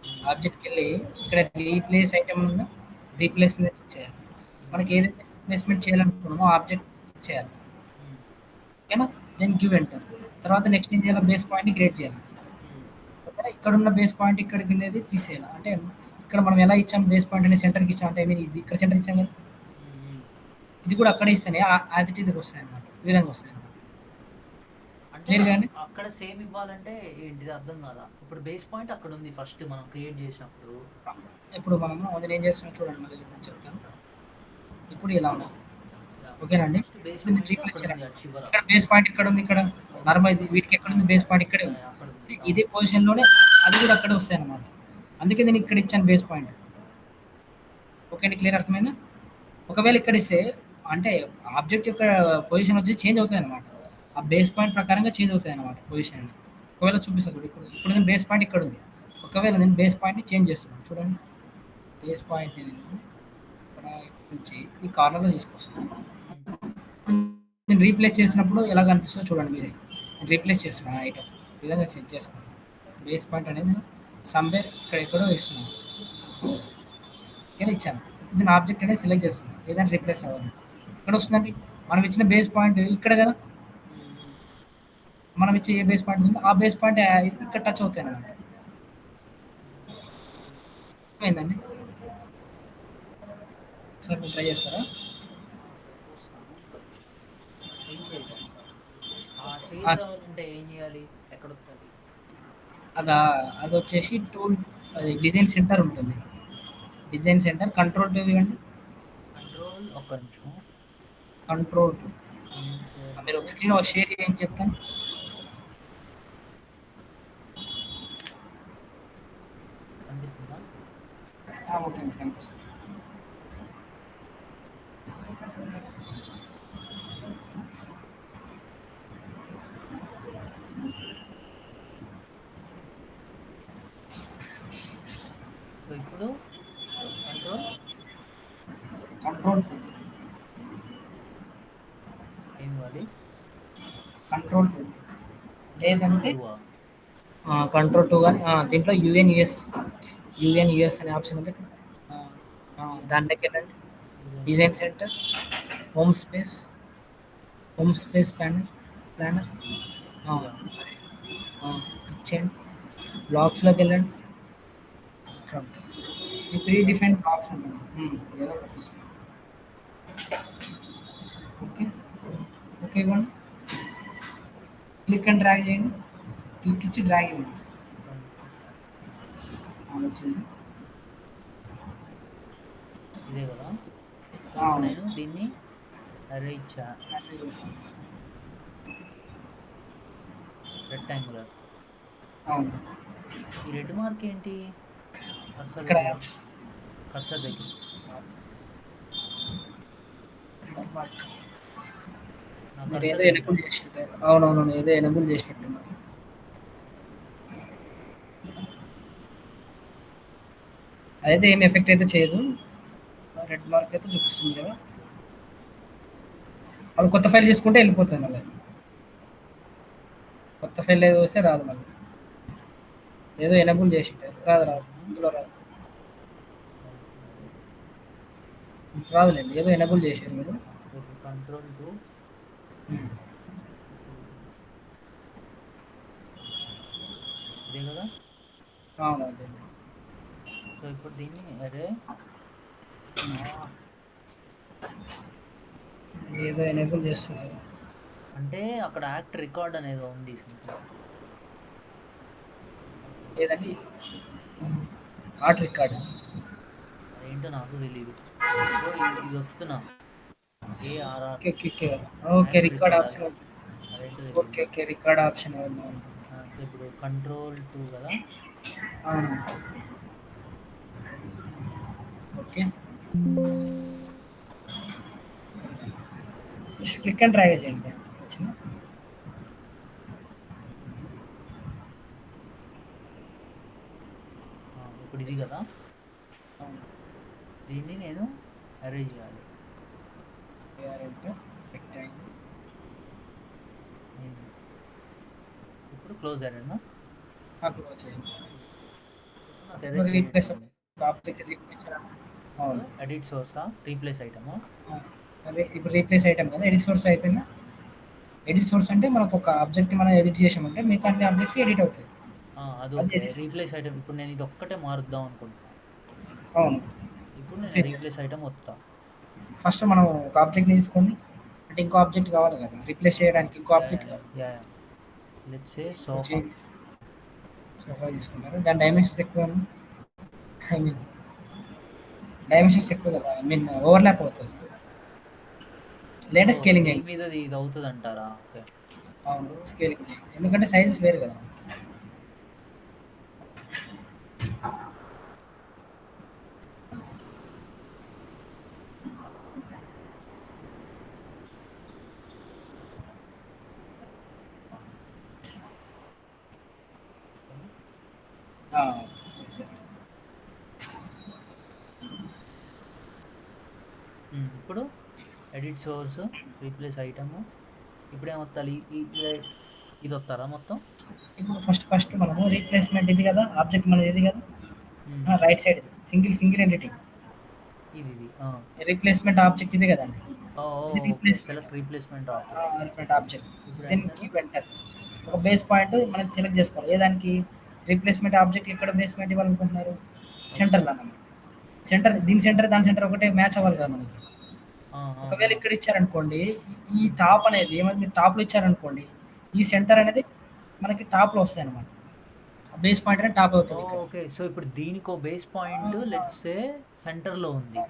హ్మ్.
ఆబ్జెక్ట్‌కెళ్ళి ఇక్కడ రీప్లేస్ ఐటెమ్ ఉందా?
హ్మ్.
రీప్లేస్ మీద క్లిక్ చేయాలి.
హ్మ్.
మనకి ఏదైతే రీప్లేస్‌మెంట్ చేయాలనుకున్నామో ఆ ఆబ్జెక్ట్ క్లిక్ చేయాలి.
హ్మ్.
ఓకేనా? Then give enter. తర్వాత నెక్స్ట్ ఏం చేయాలి? బేస్ పాయింట్‌ని క్రియేట్ చేయాలి.
హ్మ్.
ఓకేనా? ఇక్కడున్న బేస్ పాయింట్ ఇక్కడికి అనేది తీసేయాలి. అంటే ఇక్కడ మనం ఎలా ఇచ్చాం బేస్ పాయింట్ అనేది సెంటర్‌కి ఇచ్చాం అంటే ఐ మీన్ ఇది ఇక్కడ సెంటర్ ఇచ్చాం కదా!
హ్మ్. హ్మ్.
ఇది కూడా అక్కడే ఇస్తేనే యాజ్ ఇట్ ఈజ్ వస్తాయన్నమాట. ఈ విధంగా వస్తాయన్నమాట.
అంటే
క్లియర్‌గా అండి?
అక్కడ సేమ్ ఇవ్వాలంటే ఏంటిది అర్థం కాలా. ఇప్పుడు బేస్ పాయింట్ అక్కడుంది ఫస్ట్ మనం క్రియేట్ చేసినప్పుడు.
ఇప్పుడు మనము అది నేను చేస్తున్నా చూడండి మళ్ళీ నేను చెప్తాను. ఇప్పుడు ఇలా ఉంది.
యాహ్!
ఓకేనండి.
ఫస్ట్ బేస్
ఇప్పుడు దీన్ని
పాయింట్
రీప్లేస్
అక్కడుంది
చేయాలి.
అటు చివర.
ఇక్కడ బేస్ పాయింట్ ఇక్కడుంది ఇక్కడ.
ఓకే.
నార్మల్ వీటికి ఎక్కడుంది బేస్ పాయింట్ ఇక్కడే
యాహ్!
ఉంది.
యాహ్! అక్కడుంది.
అంటే ఇదే
అవును.
పొజిషన్‌లోనే అది కూడా అక్కడే వస్తాయన్నమాట. అందుకే నేను ఇక్కడ ఇచ్చాను బేస్ పాయింట్. ఓకే అండి. క్లియర్ అర్థమైందా? ఒకవేళ ఇక్కడ ఇస్తే అంటే ఆబ్జెక్ట్ యొక్క పొజిషన్ వచ్చి చేంజ్ అవుతాయన్నమాట. ఆ బేస్ పాయింట్ ప్రకారంగా చేంజ్ అవుతాయన్నమాట పొజిషన్ అనేది. ఒకవేళ చూపిస్తా చూడు. ఇప్పుడు నేను బేస్ పాయింట్ ఇక్కడ ఉంది. ఒకవేళ నేను బేస్ పాయింట్‌ని చేంజ్ చేస్తున్నాను. చూడండి. బేస్ పాయింట్‌ని నేను ఇక్కడ నుంచి ఈ కార్నర్‌లో తీసుకొస్తున్నాను.
హ్మ్.
నేను రీప్లేస్ చేసినప్పుడు ఎలా కనిపిస్తుందో చూడండి మీరే. నేను రీప్లేస్ చేస్తున్నాను ఐటెమ్. ఈ విధంగా సెట్ చేసుకోండి. బేస్ పాయింట్ అనేది సమ్‌వేర్ ఇక్కడ ఎక్కడో ఇస్తున్నాను. ఓకేనా ఇచ్చాను. ఇప్పుడు నేను ఆబ్జెక్ట్ అనేది సెలెక్ట్ చేస్తున్నాను. ఏదైనా రీప్లేస్ అవ్వాలి. ఎక్కడ వస్తుందండి? మనం ఇచ్చిన బేస్ పాయింట్ ఇక్కడ కదా!
హ్మ్. హ్మ్.
మనం ఇచ్చే ఏ బేస్ పాయింట్ ఉందో ఆ బేస్ పాయింట్ ఇక్కడ టచ్ అవుతాయన్నమాట. ఏమైందండి? ఒకసారి మీరు ట్రై చేస్తారా?
చూస్తాను ఒక్క నిమిషం. స్క్రీన్ షేర్ చేస్తా. ఆ
ఆ,
షేర్ రావాలంటే ఏం చేయాలి? ఎక్కడొత్తది?
అదా అది వచ్చేసి టూల్, అది డిజైన్ సెంటర్ ఉంటుంది. డిజైన్ సెంటర్ కంట్రోల్ ఇవ్వండి.
కంట్రోల్ ఒక్క నిమిషం.
కంట్రోల్
స్క్రీన్ షేర్
మీరు
అంటే
ఒక స్క్రీన్ ఒక షేర్ చేయండి చెప్తాను.
కనిపిస్తుందా?
ఓకే అండి, కనిపిస్తుంది.
సో ఇప్పుడు కంట్రోల్
కంట్రోల్
ఏమి ఇవ్వాలి?
కంట్రోల్
కంట్రోల్
లేదంటే
2
కంట్రోల్ టూ కానీ దీంట్లో యుఎన్యుఎస్ అనే ఆప్షన్ ఉంది. ఆ, దాంట్లోకి వెళ్ళండి. Design centre, home space, home space planner
yeah
click చేయండి. బ్లాక్స్లోకి వెళ్ళండి. ఇక్కడ ఉంటాయి. ఈ ప్రీ
ఇక్కడ
డిఫైన్ బ్లాక్స్ అన్నాను. ఏదో ఒకటి తీసుకోండి. ఓకే, ఓకే ఇవ్వండి. క్లిక్ అండ్ డ్రాగ్ చేయండి. క్లిక్ ఇచ్చి డ్రాగ్ ఇవ్వండి.
ఒక్క నిమిషం.
వచ్చింది.
ఇదే కదా? సో ఇప్పుడు
అవును.
నేను దీన్ని అరే ఇచ్చా
అట్లా చేస్తుంది.
రెక్టాంగులర్.
అవును.
ఈ రెడ్ మార్క్ ఏంటి? కర్సర్
ఇక్కడ
దగ్గర కర్సర్ దగ్గర
మార్క్.
నా
మీరు ఏదో
కర్సర్ దగ్గర
ఎనబుల్ చేసింటారు. అవునవును, ఏదో ఎనబుల్ చేసినట్టున్నారు. అదైతే ఏం ఎఫెక్ట్ అయితే చేయదు. రెడ్ మార్క్ అయితే చూపిస్తుంది కదా. అప్పుడు కొత్త ఫైల్ తీసుకుంటే వెళ్ళిపోతుంది మళ్ళీ. కొత్త ఫైల్ ఏదో వస్తే రాదు మళ్ళీ. ఏదో ఎనబుల్ చేసింటారు. రాదు రాదు, ఇందులో రాదు. రాదులేండి, ఏదో ఎనబుల్ చేశారు మీరు.
ఇప్పుడు కంట్రోల్ 2
ఉమ్.
ఇదే కదా?
అవును అదే.
సో ఇప్పుడు దీన్ని అరే
ఏదో ఎనేబుల్ చేస్తున్నారు.
అంటే అక్కడ యాక్ట్ రికార్డ్ అనేది ఉంది సంథింగ్.
ఏదండి? Art record.
అదేంటో నాకు తెలీదు. ఓ ఇది వస్తున్నా ARR
okay okay okay. Okay,
act
record
record
option.
అదేంటో
ఓకే
తెలియదు.
ఓకే, రికార్డ్ ఆప్షన్ ఏమన్నా.
సో ఇప్పుడు కంట్రోల్ 2 కదా?
అవును. ఓకే, క్లిక్ అండ్ డ్రాగ్ చేయండి. వచ్చిందా?
ఇప్పుడు ఇది కదా?
అవును.
దీన్ని నేను అరే చేయాలి.
అంటే రెక్టాంగిల్.
నేను ఇప్పుడు క్లోజ్ అరేనా?
క్లోజ్ చేయండి.
ఇప్పుడు నాకు అరే
రీప్లేస్
చేయండి.
Object replace. అవును.
ఎడిట్ సోర్సా రీప్లేస్ ఐటమా?
అదే ఇప్పుడు రీప్లేస్ ఐటమ్ కదా, ఎడిట్ సోర్స్ అయిపోయిందా? ఎడిట్ సోర్స్ అంటే మనకు ఒక ఆబ్జెక్ట్ మనం ఎడిట్ చేసామంటే మిగతా అన్ని ఆబ్జెక్ట్స్ ఎడిట్ అవుతాయి.
అది
అది
okay.
Edit source.
Replace item ఇప్పుడు నేను ఇది ఒక్కటే మారుద్దాం అనుకుంటున్నా.
అవును.
ఇప్పుడు నేను
చేంజ్
రీప్లేస్ ఐటమ్ వస్తా.
ఫస్ట్ మనం ఒక ఆబ్జెక్ట్ని తీసుకోండి. అంటే ఇంకో ఆబ్జెక్ట్ కావాలి కదా, రిప్లేస్ చేయడానికి ఇంకో
యా
ఆబ్జెక్ట్
యా
కావాలి.
యా యా లెట్స్ సే
ఇప్పుడు
సోఫా.
చేంజ్ సోఫా తీసుకుంటారు. దాని డైమెన్షన్స్ ఎక్కువ. ఐ మీన్ డైమెన్షన్స్ ఎక్కువ కదా, ఐ మీన్ ఓవర్లాప్ అవుతుంది.
సో
లేదంటే స్కేలింగ్
దీని
అయింది.
మీద ఇది అవుతుంది అంటారా? ఓకే.
అవును, స్కేలింగ్ చేయండి. ఎందుకంటే సైజెస్ వేరు కదా. exactly.
ఇప్పుడు ఎడిట్ సోర్స్ రీప్లేస్ ఐటమ్ ఇప్పుడు ఏమొత్తాలి? ఇది వస్తారా మొత్తం?
ఇప్పుడు ఫస్ట్ మనము రీప్లేస్మెంట్ ఇది కదా, ఆబ్జెక్ట్ మనది ఇది కదా.
మ్మ్.
Right side single entity.
ఇది
రీప్లేస్మెంట్ ఆబ్జెక్ట్ ఇది కదండి. ఇది
okay.
Replacement.
Select replacement object.
Replacement object.
ఇప్పుడు
దెన్
ఎంటర్.
Keep enter. ఒక బేస్ పాయింట్ మనం సెలెక్ట్ చేసుకోవాలి. ఏ దానికి రీప్లేస్మెంట్ ఆబ్జెక్ట్ ఎక్కడ బేస్ పాయింట్ ఇవ్వాలనుకుంటున్నారు? సెంటర్‌లో అన్నమాట. దీని సెంటర్, దాని సెంటర్ ఒకటే మ్యాచ్ అవ్వాలి కదా మనకి.
ఆ! ఆ!
ఒకవేళ
ఆ!
ఇక్కడ ఇచ్చారనుకోండి, ఈ టాప్ అనేది ఏమైంది మీరు టాప్‌లో ఇచ్చారనుకోండి, ఈ సెంటర్ అనేది మనకి టాప్‌లో వస్తాయన్నమాట. బేస్ పాయింట్ అనేది టాప్ అవుతది ఇక్కడ.
ఓకే. సో, ఇప్పుడు దీనికో బేస్
ఆ!
పాయింట్ లెట్స్ సే సెంటర్‌లో ఉంది.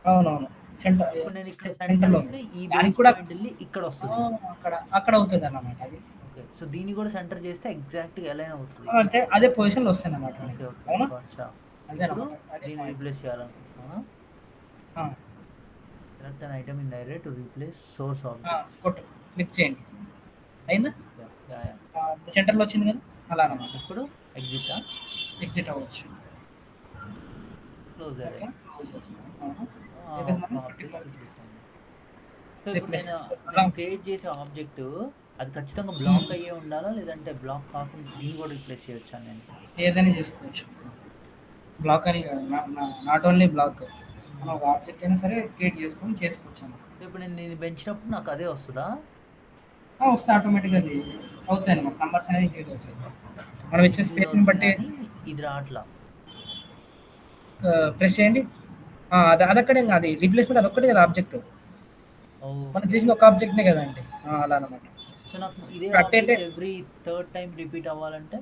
అవునవును. సెంటర్
ఇప్పుడు నేను ఇక్కడ సెంటర్
సెంటర్‌లో ఉంది.
ఇస్తే ఈ
దానికి
బేస్
కూడా
పాయింట్ ఎళ్లి
ఆ!
ఇక్కడొస్తది.
అక్కడ అవుతదన్నమాట అది.
ఓకే. సో, దీన్ని గూడా సెంటర్ చేస్తే ఎగ్జాక్ట్‌గా అలైన్ అవుతది.
అంతే అదే పొజిషన్‌లో వస్తాయన్నమాట
ఓకే.
మనకి.
ఓకే.
అవునా?
గాట్‌చా. ఇప్పుడు
అదేనమాట. అదే
దీన్ని
పాయింట్.
రీప్లేస్ చేయాలనుకుంటున్నానా?
ఆ!
Select an item in the array to replace source
ఆ!
ఆబ్జెక్ట్స్.
కొట్టు. క్లిక్ చేయండి. అయిందా?
యాహ్! యాహ్! యాహ్!
సెంటర్‌లో వచ్చింది కదా! అలా
యాహ్!
అన్నమాట.
ఇప్పుడు ఎగ్జిటా?
ఎగ్జిట్ అవ్వచ్చు.
Close array.
ఓకే. క్లోజర్. ఆహా!
ఆ!
ఇది
ఒక్క
మనం
ఆబ్జెక్ట్ రిప్లేస్ అయింది. సో, ఇప్పుడు
రిప్లేస్ చేసుకోవాలి. అలా
నేను క్రియేట్ చేసే ఆబ్జెక్ట్ అది ఖచ్చితంగా
హ్మ్.
బ్లాక్ అయ్యే ఉండాలా? లేదంటే బ్లాక్ కాకుండా దీన్ని కూడా రీప్లేస్ చేయొచ్చా నేను?
ఏదైనా చేసుకోవచ్చు. బ్లాక్ అని కాదు. Not only block. మనం
హ్మ్.
ఒక ఆబ్జెక్ట్ అయినా సరే క్రియేట్ చేసుకొని చేసుకోవచ్చన్నమాట.
సో, ఇప్పుడు నేను దీన్ని పెంచినప్పుడు నాకు అదే వస్తదా?
వస్తే ఆటోమేటిక్‌గా అది అవుతాయన్నమాట. నంబర్స్ అనేది ఇంక్రీజ్ అవుతాయి. మనం ఇచ్చే
ఇంక్రీజ్
స్పేస్‌ని
అవుతుంది
బట్టి
గానీ ఇది రాట్లా.
ప్రెస్ చేయండి. అదొక్కటే ఇంగ అది రీప్లేస్‌మెంట్ అదొక్కటే కదా ఆబ్జెక్ట్. మనం
ఓకే.
చేసింది ఒక ఆబ్జెక్ట్‌నే కదండీ. అలా అన్నమాట.
సో, నాకు ఇదే
ఇప్పుడు అట్టయితే
object every third time repeat అవ్వాలంటే?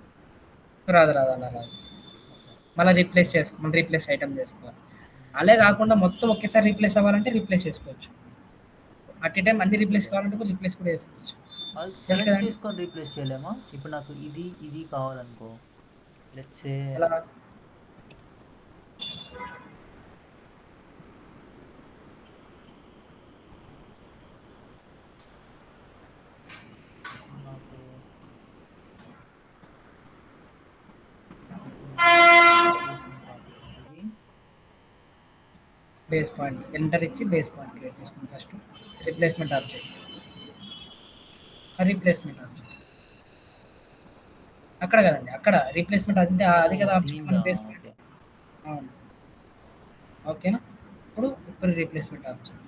రాదు. అలా రాదు.
ఓకే.
మళ్ళా మనం రీప్లేస్ ఐటెమ్ చేసుకోవాలి.
హ్మ్.
అలే కాకుండా మొత్తం ఒకేసారి రీప్లేస్ అవ్వాలంటే రీప్లేస్ చేసుకోవచ్చు. అట్ ఎ టైమ్ అన్ని రీప్లేస్ కావాలంటే కూడా రీప్లేస్ కూడా చేసుకోవచ్చు.
అది
తెలుసు
సెలెక్ట్
కదండీ!
చేసుకొని రీప్లేస్ చేయలేమా? ఇప్పుడు నాకు ఇది కావాలనుకో. లెట్స్ సే
ఎలా
నాకు ఇప్పుడు నాకు రీప్లేస్‌మెంట్ ఆబ్జెక్ట్ ఇది.
బేస్ పాయింట్ ఎంటర్ ఇచ్చి బేస్ పాయింట్ క్రియేట్ చేసుకోండి first. Replacement object. Replacement object. అక్కడ కదండీ. అక్కడ రీప్లేస్‌మెంట్ అంటే అది
ఓహ్!
కదా ఆబ్జెక్ట్ మన
దీనిదా?
Base point.
ఓకే.
అవును. ఓకేనా? ఇప్పుడు replacement object.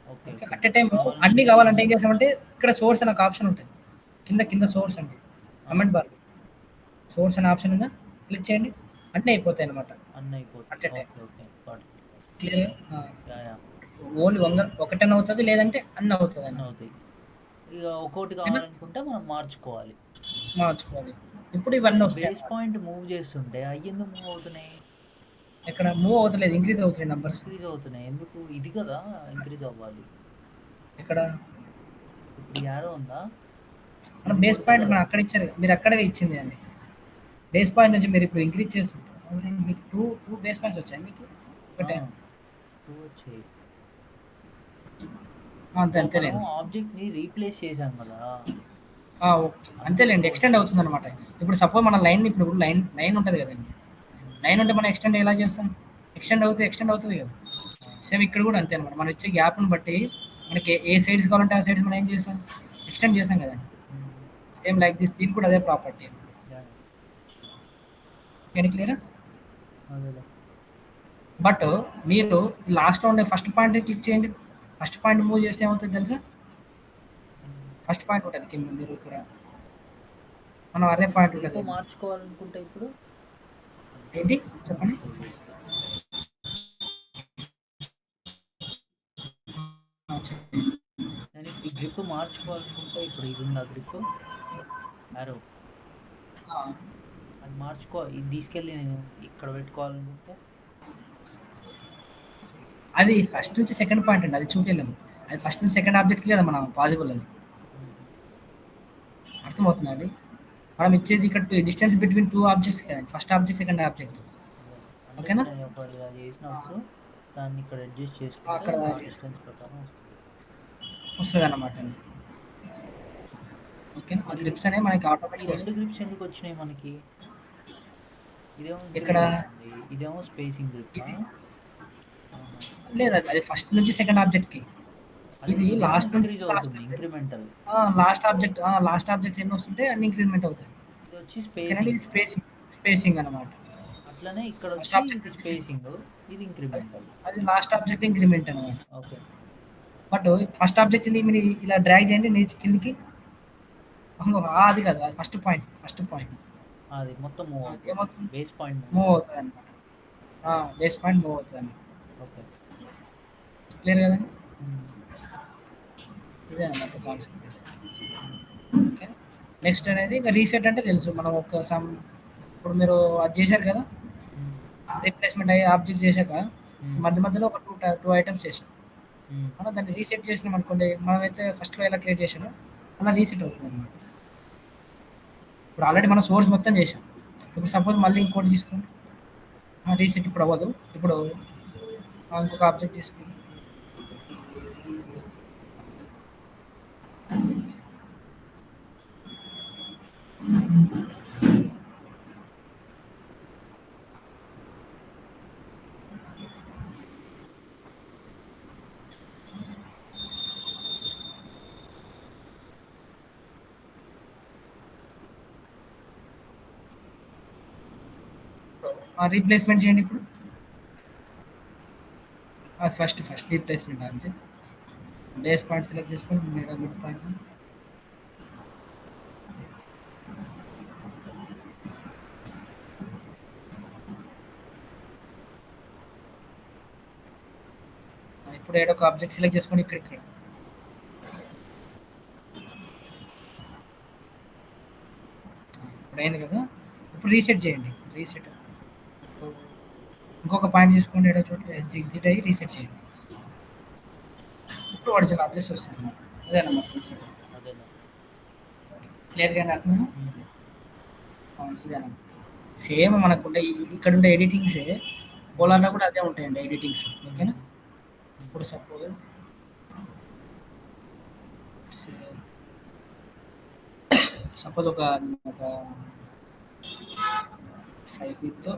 Okay.
Okay.
Okay.
At a time అన్నీ
కావాలంటే
కావాలంటే ఏం చేసామంటే ఇక్కడ సోర్స్ అని ఒక ఆప్షన్ ఉంటుంది. కింద సోర్స్ అండి.
ఆ!
కమెంట్ బార్ సోర్స్ అనే ఆప్షన్ ఉందా? క్లిక్ చేయండి. అన్నీ అయిపోతాయి అన్నమాట.
అన్నీ అయిపోతాయి.
At a time.
Okay. Okay. Got it. Got it.
Clear.
Yeah! Yeah!
Only ఒకటని అవుతది. లేదంటే అన్ని అవుతది
అన్నీ
అన్నమాట.
అవుతాయి. ఇగ ఒక్కోటి
ఓకేనా?
కావాలనుకుంటే మనం మార్చుకోవాలి.
మార్చుకోవాలి. ఇప్పుడు
ఇప్పుడు
ఇవన్నీ
నేను
వస్తాయి
బేస్
అన్నమాట.
పాయింట్ మూవ్ చేస్తుంటే అయ్యెందుకు మూవ్ అవుతున్నాయి?
ఇక్కడ మూవ్ అవుతలేదు. ఇంక్రీజ్ అవుతున్నాయి నంబర్స్.
ఇంక్రీజ్ అవుతున్నాయి. ఎందుకు? ఇది కదా ఇంక్రీజ్ అవ్వాలి.
ఇక్కడ
ఇప్పుడు ఈ యారో ఉందా?
మన
ఇది
బేస్
కొడితే
పాయింట్
కదా!
మనం అక్కడ ఇచ్చారు. మీరు అక్కడే ఇచ్చింది అండి. బేస్ పాయింట్ నుంచి మీరు ఇప్పుడు ఇంక్రీజ్ చేస్తుంటే అవునా? మీకు టూ బేస్ పాయింట్స్ వచ్చాయి మీకు?
ఆ!
ఒకటే.
2 వచ్చాయి.
అంతే
సో, మనం
అంతేలెండి.
ఆబ్జెక్ట్‌ని రీప్లేస్ చేసాం గదా!
ఓకే.
అందుకు
అంతేలెండి. ఎక్స్‌టెండ్
వచ్చింది.
అవుతుందన్నమాట. ఇప్పుడు సపోజ్ మన లైన్ ఇప్పుడు లైన్ ఉంటది కదండీ!
హ్మ్.
లైన్ ఉంటే మనం ఎక్స్‌టెండ్ ఎలా చేస్తాం? ఎక్స్‌టెండ్ అవుతది కదా!
అవును.
సేమ్ ఇక్కడ కూడా అంతే అనమాట. మనం ఇచ్చే గ్యాప్‌ని బట్టి మనకి ఏ సైడ్స్ కావాలంటే ఆ సైడ్స్ మనం ఏం చేసాం? ఎక్స్‌టెండ్ చేసాం కదండీ!
హ్మ్.
సేమ్ లైక్ దిస్ దీనికి కూడా అదే ప్రాపర్టీ.
యాహ్!
ఓకేనా క్లియరా?
అదేలే.
బట్ మీరు లాస్ట్‌లో ఉండే ఫస్ట్ పాయింట్‌ని క్లిక్ చేయండి. ఫస్ట్ పాయింట్ మూవ్ చేస్తే ఏమవుతదో తెలుసా?
హ్మ్.
ఫస్ట్ పాయింట్ ఉంటది కింద మీరు ఇక్కడ మనం అర్రే పాయింట్ ఉంటది
గ్రిప్
కదా!
మార్చుకోవాలనుకుంటే ఇప్పుడు?
ఏంటి?
ఇది
చెప్పండి.
క్లోజ్ చేస్తా.
చెప్పండి.
నేను ఈ గ్రిప్ మార్చుకోవాలనుకుంటే ఇప్పుడు ఇదుందా గ్రిప్? యారో.
ఆ!
అది ఇది తీసుకెళ్ళి నేను ఇక్కడ పెట్టుకోవాలనుకుంటే?
అది ఫస్ట్ నుంచి సెకండ్ పాయింట్ అండి. అది చూపియలేము. అది ఫస్ట్ నుంచి సెకండ్ ఆబ్జెక్ట్‌కి కదా మనం పాజిబుల్ అది.
హుహు.
అర్థమవుతుందా అండి? మనం ఇచ్చేది ఇక్కడ డిస్టెన్స్ బిట్వీన్ 2 ఆబ్జెక్ట్స్ కదండీ. First object, second object.
అదేలే. అంటే
ఓకేనా?
ఇప్పుడు నేను ఒకవేళ ఇలా
ఆ!
చేసినప్పుడు దాన్ని ఇక్కడ అడ్జస్ట్ చేసుకుంటే
అక్కడ
ఆ
దాకా
డిస్టెన్స్ ప్రకారం వస్తది.
వస్తదన్నమాట అంతే. ఓకేనా? ఆ
మరి
గ్రిప్స్ అనేవి మనకి
ఈ
ఆటోమేటిక్‌గా
2
వస్తాయి.
గ్రిప్స్ ఎందుకొచ్చినాయి మనకి? ఇదేమో
ఇక్కడ
ఇంక్రీజ్ అవుతుంది. ఇదేమో స్పేసింగ్ గ్రిప్పా?
ఇది
ఆహా!
లేదు అది ఫస్ట్ నుంచి సెకండ్ ఆబ్జెక్ట్‌కి.
అదే
ఇది
ఇదేమో
లాస్ట్ నుంచి
ఇంక్రీజ్
లాస్ట్
అవుతుంది.
ఆబ్జెక్ట్.
ఇంక్రిమెంటల్.
లాస్ట్ ఆబ్జెక్ట్స్ ఎన్ని వస్తుంటే అన్ని ఇంక్రిమెంట్ అవుతాయి.
ఇదొచ్చి
ఓకేనండి.
స్పేసింగ్.
ఇది స్పేసింగ్ అన్నమాట.
అట్లనే
ఫస్ట్
ఇక్కడొచ్చి
ఆబ్జెక్ట్
ఇది
నుంచి
స్పేసింగ్. ఇది
అది
ఇంక్రిమెంటల్.
అది లాస్ట్ ఆబ్జెక్ట్ ఇంక్రిమెంట్ అన్నమాట.
ఓకే.
బట్ ఫస్ట్ ఆబ్జెక్ట్‌ని మీరు ఇలా డ్రాగ్ చేయండి కిందకి. అది కాదు. అది ఫస్ట్ పాయింట్.
అది మొత్తం మూవ్ అవుతుంది.
ఏమవుతుంది?
బేస్ పాయింట్ మూవ్
మూవ్
అవుతుంది.
అవుతుందనమాట. బేస్ పాయింట్ మూవ్ అవుతుందన్నమాట.
ఓకే.
క్లియర్ కదండి?
హ్మ్.
ఇదే అన్నమాట కాన్సెప్ట్.
హ్మ్.
ఓకే. నెక్స్ట్ అనేది ఇంకా రీసెట్ అంటే తెలుసు. మనం ఒక ఇప్పుడు మీరు అది చేశారు కదా!
హ్మ్.
రీప్లేస్‌మెంట్ అయ్యి ఆబ్జెక్ట్ చేశాక
హ్మ్.
మధ్య మధ్యలో ఒక 2 ఐటెమ్స్ చేసాం.
హ్మ్.
మనం దాన్ని రీసెట్ చేసినామనుకోండి, మనమైతే ఫస్ట్‌లో ఎలా క్రియేట్ చేసామో అలా రీసెట్ అవుతుందన్నమాట. ఇప్పుడు ఆల్రెడీ మనం సోర్స్ మొత్తం చేసాం. ఇప్పుడు సపోజ్ మళ్ళీ ఇంకోటి తీసుకోండి. రీసెట్ ఇప్పుడు అవ్వదు. ఇప్పుడు ఇంకొక ఆబ్జెక్ట్ తీసుకోండి. రీప్లేస్‌మెంట్ చేయండి ఇప్పుడు. First replacement object. Base point select చేసుకొని మిడ్ పాయింట్. ఇప్పుడు ఏడో ఒక ఆబ్జెక్ట్ సెలెక్ట్ చేసుకోండి ఇక్కడ. ఇప్పుడు అయింది కదా! ఇప్పుడు రీసెట్ చేయండి. రీసెట్. ఇంకొక పాయింట్ తీసుకోండి ఏడో చోట ఎగ్జిట్ అయ్యి రీసెట్ చేయండి. ఇప్పుడు ఒరిజినల్ ఆబ్జెక్ట్స్ వస్తాయి. అదేనమాట రీసెట్.
అదేలే.
క్లియర్‌గానే అర్థమైందా?
హ్మ్.
ఇదనమాట. సేమ్ మనకుండే ఇక్కడుండే ఎడిటింగ్సే
హ్మ్.
పోలార్‌లో కూడా అదే ఉంటాయండి ఎడిటింగ్స్. ఓకేనా?
హ్మ్. హ్మ్.
ఇప్పుడు సపోజ్ సపోజ్ ఒక ఒక 5 ఫీట్‌తో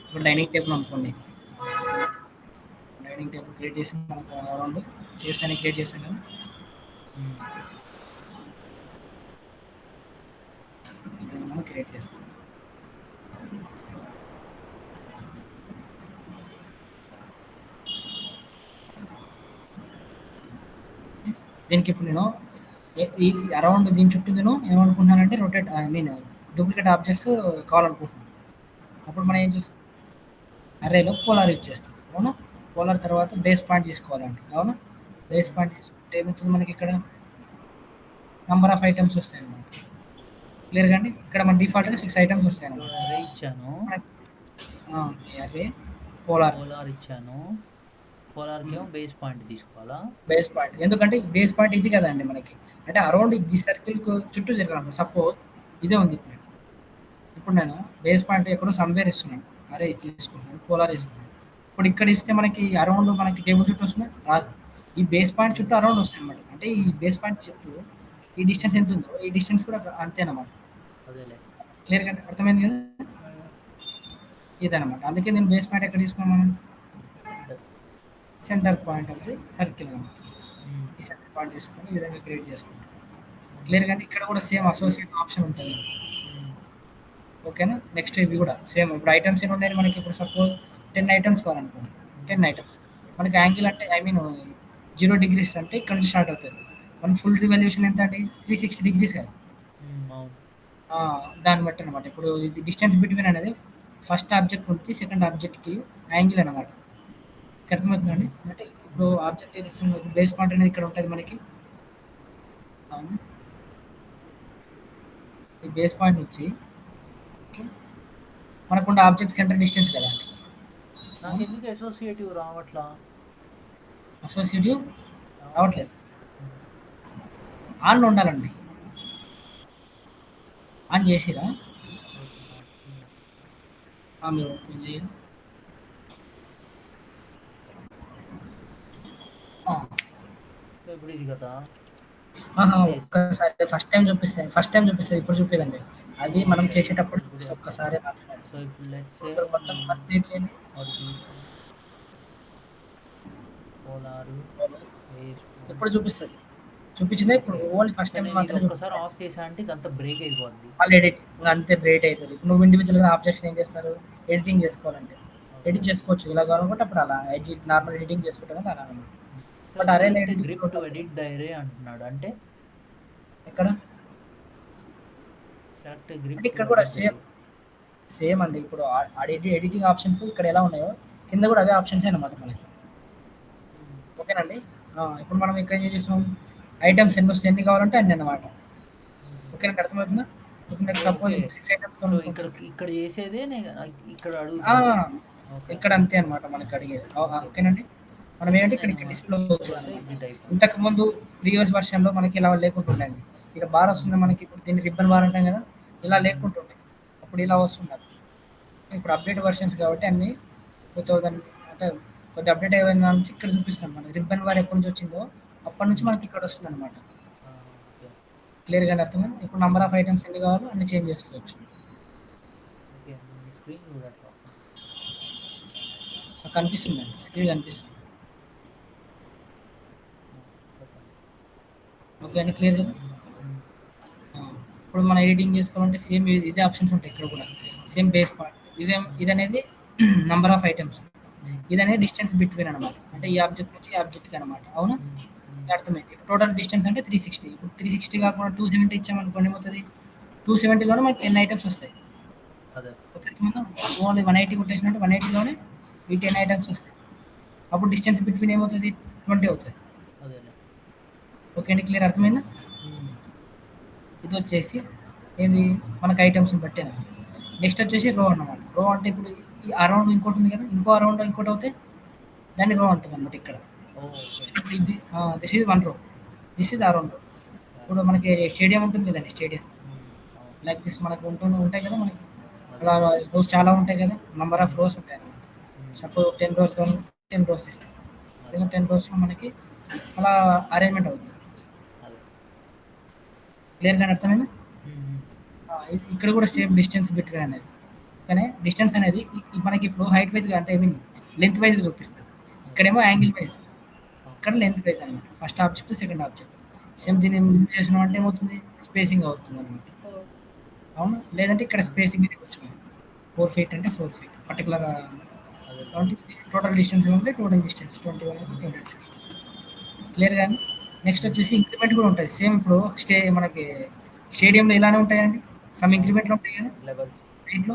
ఒక డైనింగ్ టేబుల్ అనుకోండి. డైనింగ్ టేబుల్ క్రియేట్ చేసి మనకు అరౌండ్ చైర్స్ అని క్రియేట్ చేసాం కదా!
హ్మ్.
ఇది మనం క్రియేట్ చేస్తాం. దీనికి ఇప్పుడు నేను ఈ అరౌండ్ దీని చుట్టూ నేను ఏమనుకుంటున్నానంటే డూప్లికేట్ ఆబ్జెక్ట్స్ కావాలనుకుంటున్నాను. అప్పుడు మనం
హ్మ్.
ఏం చేస్తాం? అర్రేలో పోలార్ యూజ్ చేస్తాం. అవునా? పోలార్ తర్వాత బేస్ పాయింట్ తీసుకోవాలండి. అవునా? బేస్
హ్మ్.
పాయింట్ తీసుకుంటే ఏమవుతుంది మనకి ఇక్కడ నంబర్ ఆఫ్ ఐటమ్స్ వస్తాయన్నమాట. క్లియర్‌గా అండి? ఇక్కడ మన డిఫాల్ట్‌గా 6 ఐటమ్స్
ఇప్పుడు
వస్తాయన్నమాట.
అరే ఇచ్చాను.
మనకి ఈ అర్రే పోలార్.
పోలార్ ఇచ్చాను. పోలార్‌కేమో బేస్ పాయింట్ తీసుకోవాలా?
Base point. ఎందుకంటే ఈ బేస్ పాయింట్ ఇది కదండీ మనకి. అంటే అరౌండ్ ఈ సర్కిల్‌కు చుట్టూ తిరగాలన్నమాట. సపోజ్ ఇదే ఉంది ఇప్పుడు. ఇప్పుడు నేను బేస్ పాయింట్ ఎక్కడో సమ్‌వేర్ ఇస్తున్నాను. అరే ఇది తీసుకున్నాను. పోలార్
హ్మ్.
తీసుకున్నాను. ఇప్పుడు ఇక్కడ ఇస్తే మనకి అరౌండ్ మనకి టేబుల్ చుట్టూ వస్తుందా? రాదు. ఈ బేస్ పాయింట్ చుట్టూ అరౌండ్ వస్తాయన్నమాట. అంటే ఈ బేస్ పాయింట్ చుట్టూ ఈ డిస్టెన్స్
హ్మ్.
ఎంత ఉందో ఈ డిస్టెన్స్ కూడా అంతేనమాట.
అదేలే.
క్లియర్‌గా అర్థమైంది కదా! ఇదనమాట. అందుకే నేను బేస్ పాయింట్ ఎక్కడ తీసుకున్నాను మనం?
Centre.
Centre point of the circle అనమాట.
హ్మ్.
ఈ సెంటర్ పాయింట్ తీసుకొని ఈ విధంగా క్రియేట్ చేసుకుంటాం.
హ్మ్.
క్లియర్‌గా అండి? ఇక్కడ కూడా సేమ్ అసోసియేట్ ఆప్షన్ ఉంటుంది.
హ్మ్.
ఓకేనా? నెక్స్ట్ ఇవి కూడా సేమ్. ఇప్పుడు ఐటెమ్స్ ఎన్ని ఉన్నాయి మనకి? ఇప్పుడు సపోజ్ 10 ఐటెమ్స్ కావాలనుకోండి.
హ్మ్.
10 ఐటెమ్స్. మనకి యాంగిల్ అంటే 0 డిగ్రీస్ అంటే ఇక్కడ నుంచి స్టార్ట్ అవుతది. మన ఫుల్ రివల్యూషన్ ఎంత అండి? 360 డిగ్రీస్ కదా!
హ్మ్. అవును.
ఆ! దాన్ని బట్టి అనమాట. ఇప్పుడు ఇది డిస్టెన్స్ బిట్వీన్ అనేది ఫస్ట్ ఆబ్జెక్ట్ నుంచి సెకండ్ ఆబ్జెక్ట్‌కి యాంగిల్ అనమాట. మీకు అర్థమవుతుందండి?
హ్మ్.
అంటే ఇప్పుడు
హ్మ్.
ఆబ్జెక్ట్ బేస్ పాయింట్ అనేది ఇక్కడ ఉంటది మనకి. అవును. ఈ బేస్ పాయింట్ నుంచి ఓకే. మనకున్న ఆబ్జెక్ట్ సెంటర్ డిస్టెన్స్ కదండీ. అవును.
నాకెందుకు అసోసియేటివ్ రావట్లా?
అసోసియేటివ్
రావట్లే.
రావట్లేదు.
హ్మ్.
ఆన్‌లో ఉండాలండి. ఆన్ చేసిర్రా?
ఓపెన్ ఆర్‌కి.
మీరు ఓపెన్ చేయండి. ఆ!
సో, ఇప్పుడు ఇది కదా! చేసి
ఒక్కసారి ఫస్ట్ టైమ్ చూపిస్తది. ఇప్పుడు చూపియదండి. అది మనం
ఓకే.
చేసేటప్పుడు
ఇప్పుడు
చూపిస్తది.
ఓకే.
ఒక్కసారే మాత్రమే.
సో, ఇప్పుడు లెట్స్
ఇప్పుడు
సే
మీరు మొత్తం కంప్లీట్ చేయండి.
ఒరిజిన్ పోలారు బేస్
ఇప్పుడు
పాయింట్.
చూపిస్తది. చూపించిందే ఇప్పుడు
okay.
Only first
so,
time
నేను ఇది
మాత్రమే
ఒక్కసారి
చూపిస్తది.
ఆఫ్ చేశా అంటే ఇదంతా బ్రేక్ అయిపోద్ది.
మళ్ళీ ఎడిట్ అంతే గ్రేట్ అయితది. ఇప్పుడు నువ్వు ఇండివిడ్యువల్‌గా ఆబ్జెక్ట్స్‌ని ఏం చేస్తారు? ఎడిటింగ్ చేసుకోవాలంటే.
ఓకే.
ఎడిట్ చేసుకోవచ్చు. ఇలా కావాలనుకుంటే అప్పుడు అలా నార్మల్ ఎడిటింగ్ చేసుకుంటే గనుక అలా అనమాట.
సో,
బట్ అరేలో
సెలెక్ట్
ఎడిటింగ్
గ్రిప్ టు
ఉండదు కదా!
ఎడిట్ ద అరే అంటున్నాడు. అంటే
ఎక్కడ?
సెలెక్ట్ గ్రిప్
అంటే
టు
ఇక్కడ కూడా
ఎడిట్ ద
సేమ్.
అరే.
సేమ్ అండి. ఇప్పుడు ఎడిటింగ్ ఆప్షన్స్ ఇక్కడ ఎలా ఉన్నాయో కింద కూడా అవే ఆప్షన్సే అనమాట మనకి. ఓకేనండి. ఇప్పుడు మనం ఇక్కడ ఏం చేసాం, ఐటమ్స్ ఎన్ని కావాలంటే అన్ని అనమాట. ఓకేనండి, అర్థమవుతుందా? ఇప్పుడు నాకు సపోజ్
ఓకే.
6 ఐటమ్స్
సో
కొనుక్కుంటాను.
ఇక్కడ చేసేదే ఇక్కడ
ఆ!
అడుగుతుంది. ఓకే.
ఇక్కడ అంతే అనమాట మనకి అడిగేది.
ఓకే.
ఓకేనండి. మనం ఏంటి ఇక్కడ
నేను
ఇక్కడ డిస్ప్లే
అంటే
అవుతుందనమాట.
ఇది టైప్.
ఇంతకుముందు ప్రీవియస్ వర్షన్‌లో మనకి ఇలా లేకుంటుండండి. ఇక్కడ బార్ వస్తుంది మనకి. ఇప్పుడు దీన్ని రిబ్బన్ బార్ అంటాం కదా! ఇలా లేకుంటుండే. అప్పుడు ఇలా వస్తుండేది. ఇప్పుడు అప్డేట్ వర్షన్స్ కాబట్టి అన్నీ 2000 అంటే కొద్దిగా అప్డేట్ అయిన దాని నుంచి ఇక్కడ చూపిస్తున్నాం మనకి. రిబ్బన్ బార్ ఎప్పటి నుంచి వచ్చిందో అప్పటి నుంచి మనకి ఇక్కడ వస్తుందనమాట.
ఓకే.
క్లియర్‌గానే అర్థమైందా? ఇప్పుడు నంబర్ ఆఫ్ ఐటమ్స్ ఎన్ని కావాలో అన్ని చేంజ్ చేసుకోవచ్చు.
ఓకే. మీ స్క్రీన్ చూడట్లా.
కనిపిస్తుందండి. స్క్రీన్ కనిపిస్తుంది.
చెప్పండి.
ఓకే అండి, క్లియర్ కదా? ఇప్పుడు మనం ఎడిటింగ్ చేసుకోవాలంటే సేమ్ ఇదే ఆప్షన్స్ ఉంటాయి ఇక్కడ కూడా. సేమ్ బేస్ పార్ట్ ఇదనేది నంబర్ ఆఫ్ ఐటమ్స్. ఇదనేది డిస్టెన్స్ బిట్వీన్ అనమాట. అంటే ఈ ఆబ్జెక్ట్ నుంచి ఈ ఆబ్జెక్ట్కి అనమాట. అవునా? అర్థమైంది. ఇప్పుడు టోటల్ డిస్టెన్స్ అంటే 360. ఇప్పుడు 360 కాకుండా 270 ఇచ్చామనుకోండి, ఏమవుతుంది? 270లోనే మనకి 10 ఐటమ్స్ వస్తాయి.
అదే.
ఓకే, అర్థమైందా? ఓన్లీ 180 కొట్టేసినట్టు 180లోనే ఈ 10 ఐటమ్స్ వస్తాయి. అప్పుడు డిస్టెన్స్ బిట్వీన్ ఏమవుతుంది? 20 అవుతుంది.
అదేలే.
ఓకే అండి, క్లియర్ అర్థమైందా? ఇది వచ్చేసి ఏది మనకి ఐటమ్స్ని బట్టి. నెక్స్ట్ వచ్చేసి రో అన్నమాట. రో అంటే ఇప్పుడు ఈ అరౌండ్ ఇంకోటి ఉంది కదా, ఇంకో అరౌండ్ ఇంకోటి అవుతే దాన్ని రో అంటుంది అనమాట ఇక్కడ.
ఓకే.
ఇప్పుడు ఇది దిస్ ఈజ్ 1 రో, దిస్ ఈజ్ అరౌండ్ రో. ఇప్పుడు మనకి స్టేడియం ఉంటుంది కదండి, స్టేడియం లైక్ దిస్ మనకు ఉంటాయి కదా మనకి. అలా రోస్ చాలా ఉంటాయి కదా, నంబర్ ఆఫ్ రోస్ ఉంటాయి అన్నమాట. సపోజ్ 10 రోస్ కానీ 10 రోస్ ఇస్తాం. 10 రోస్లో మనకి అలా అరేంజ్మెంట్ అవుతుంది. క్లియర్గా అర్థమైందా? ఇక్కడ కూడా సేమ్ డిస్టెన్స్ బిట్వీన్ అనేది. కానీ డిస్టెన్స్ అనేది మనకి ఇప్పుడు హైట్ వైజ్గా అంటే ఐ మీన్ లెంత్ వైజ్గా చూపిస్తుంది. ఇక్కడేమో యాంగిల్ వైజ్, ఇక్కడ లెంత్ వైజ్ అనమాట. First object second object same. దీన్ని మూవ్ చేసినాం అంటే ఏమవుతుంది? స్పేసింగ్ అవుతుంది అనమాట. అవును, లేదంటే ఇక్కడ స్పేసింగ్ అనేది వచ్చింది 4 feet అంటే 4 feet పర్టికులర్. టోటల్ డిస్టెన్స్ ఉంటే టోటల్ డిస్టెన్స్ 21 22 feet. క్లియర్ కానీ నెక్స్ట్ వచ్చేసి ఇంక్రిమెంట్ కూడా ఉంటుంది సేమ్. ఇప్పుడు మనకి స్టేడియంలో ఇలానే ఉంటాయండి, సమ్ ఇంక్రిమెంట్లు ఉంటాయి కదా
లెవెల్.
దీంట్లో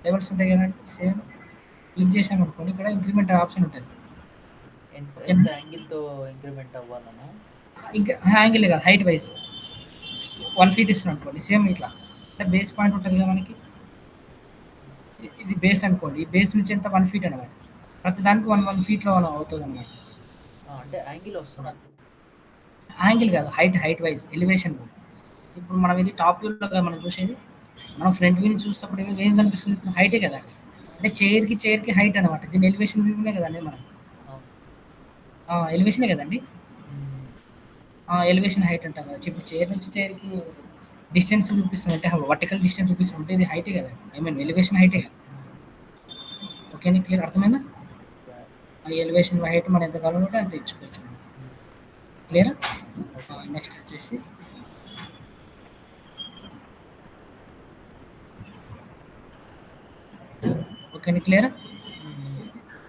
లెవెల్స్ ఉంటాయి కదండి. సేమ్ క్లిక్ చేసాం అనుకోండి, ఇక్కడ ఇంక్రిమెంట్ ఆప్షన్ ఉంటుంది.
ఎంత యాంగిల్తో ఇంక్రిమెంట్ అవ్వాలన్నా?
ఇంకా యాంగిల్ కాదు, హైట్ వైజ్ 1 feet ఇస్తున్నాం అనుకోండి, సేమ్ ఇట్లా అంటే బేస్ పాయింట్ ఉంటుంది కదా మనకి. ఇది బేస్ అనుకోండి, ఈ బేస్ నుంచి ఎంత 1 feet అనమాట. ప్రతి దానికి 1 feetలో అవుతుంది అనమాట.
అంటే యాంగిల్ వస్తుంది.
యాంగిల్ కాదు, హైట్ వైజ్ ఎలివేషన్. ఇప్పుడు మనం ఇది టాప్ వ్యూలో కదా మనం చూసేది. మనం ఫ్రంట్ వ్యూ నుంచి చూసినప్పుడు ఏం కనిపిస్తుంది? ఇప్పుడు హైటే కదండి. అంటే చైర్కి హైట్ అనమాట. దీన్ని ఎలివేషన్ వ్యూనే కదండి మనం. ఎలివేషనే కదండి, ఎలివేషన్ హైట్ అంటాం కదా. ఇప్పుడు చైర్ నుంచి చైర్కి డిస్టెన్స్ చూపిస్తుంది అంటే వర్టికల్ డిస్టెన్స్ చూపిస్తుంటే ఇది హైటే కదా, ఐ మీన్ ఎలివేషన్ హైటే కదా. ఓకే అండి, క్లియర్ అర్థమైందా? ఆ ఎలివేషన్ హైట్ మనం ఎంత కావాలంటే అంత ఇచ్చుకోవచ్చు. క్లియర్. నెక్స్ట్ వచ్చేసి ఓకే అండి, క్లియర్.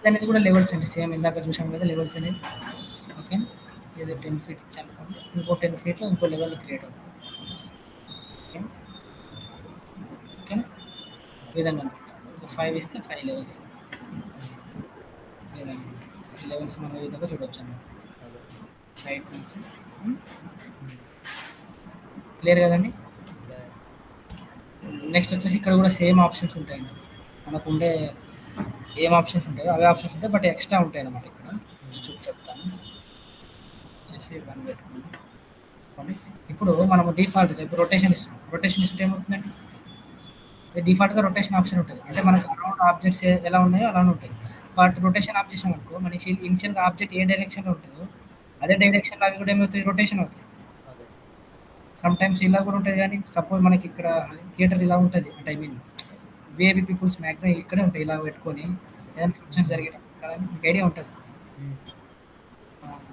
అనేది కూడా లెవెల్స్ అండి, సేమ్ ఇందాక చూసాం కదా లెవెల్స్ అనేది. ఓకే, ఏదో 10 feet ఇచ్చాను, ఇంకో 10 feetలో ఇంకో లెవెల్ క్రియేట్ అవుతుంది. ఓకేనా, విధంగా 5 ఇస్తే 5 లెవెల్స్. లెవెల్స్ మనం ఈ విధంగా చూడవచ్చు అన్నమాట రైట్ నుంచి. క్లియర్ కదండి? నెక్స్ట్ వచ్చేసి ఇక్కడ కూడా సేమ్ ఆప్షన్స్ ఉంటాయండి. మనకు ఉండే ఏం ఆప్షన్స్ ఉంటాయో అవే ఆప్షన్స్ ఉంటాయి, బట్ ఎక్స్ట్రా ఉంటాయి అన్నమాట. ఇక్కడ చెప్తాను వచ్చేసి 1 పెట్టుకోండి. ఇప్పుడు మనం డిఫాల్ట్గా ఇప్పుడు రొటేషన్ ఇస్తాం. రొటేషన్ ఇస్తుంటే ఏమవుతుందండి? డిఫాల్ట్గా రొటేషన్ ఆప్షన్ ఉంటుంది. అంటే మనకు అరౌండ్ ఆబ్జెక్ట్స్ ఎలా ఉన్నాయో అలానే ఉంటాయి. బట్ రొటేషన్ ఆఫ్ చేసాం అనుకో, మన ఇనిషియల్గా ఆబ్జెక్ట్ ఏ డైరెక్షన్లో ఉంటుందో అదే డైరెక్షన్లో అవి కూడా ఏమవుతాయి? రొటేషన్ అవుతాయి. సమ్ టైమ్స్ ఇలా కూడా ఉంటుంది. కానీ సపోజ్ మనకి ఇక్కడ థియేటర్ ఇలా ఉంటుంది అంటే I mean maybe peoples maximum ఇక్కడే ఉంటాయి. ఇలా పెట్టుకొని ఏదైనా ఫంక్షన్ జరిగేటప్పుడు కదా మీకు ఐడియా ఉంటుంది.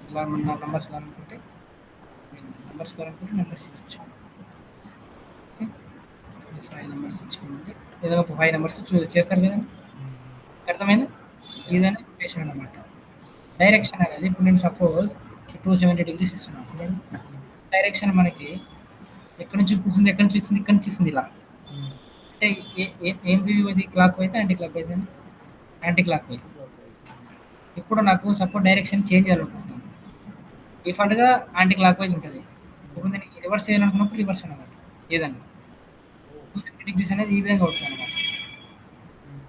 ఇలా మన నంబర్స్ కావాలనుకుంటే నెంబర్స్ ఇవ్వచ్చు. ఓకే, 5 నెంబర్స్ ఇచ్చుకుంటే ఏదో ఒక 5 నెంబర్స్ చేస్తారు కదండి. అర్థమైంది? ఇదనే రొటేషన్ అన్నమాట. డైరెక్షన్ అనేది ఇప్పుడు నేను సపోజ్ 270 degrees ఇస్తున్నాను చూడండి. డైరెక్షన్ మనకి ఎక్కడి నుంచి చూపిస్తుంది, ఎక్కడి నుంచి ఇస్తుంది? ఇక్కడ నుంచి ఇస్తుంది ఇలా. అంటే ఏం వ్యూ అది clock wise anticlockwise అండి anti clock wise.
Anticlockwise.
ఇప్పుడు నాకు సపోజ్ డైరెక్షన్ చేంజ్ చేయాలనుకుంటున్నాను. డిఫాల్ట్‌గా యాంటీ క్లాక్ వైజ్ ఉంటది. ఇప్పుడు నేను రివర్స్ చేయాలనుకున్నప్పుడు రివర్స్ అనమాట. ఏదన్నా.
ఓ
270 డిగ్రీస్ అనేది ఈ విధంగా అవుతుందనమాట.
ఉమ్.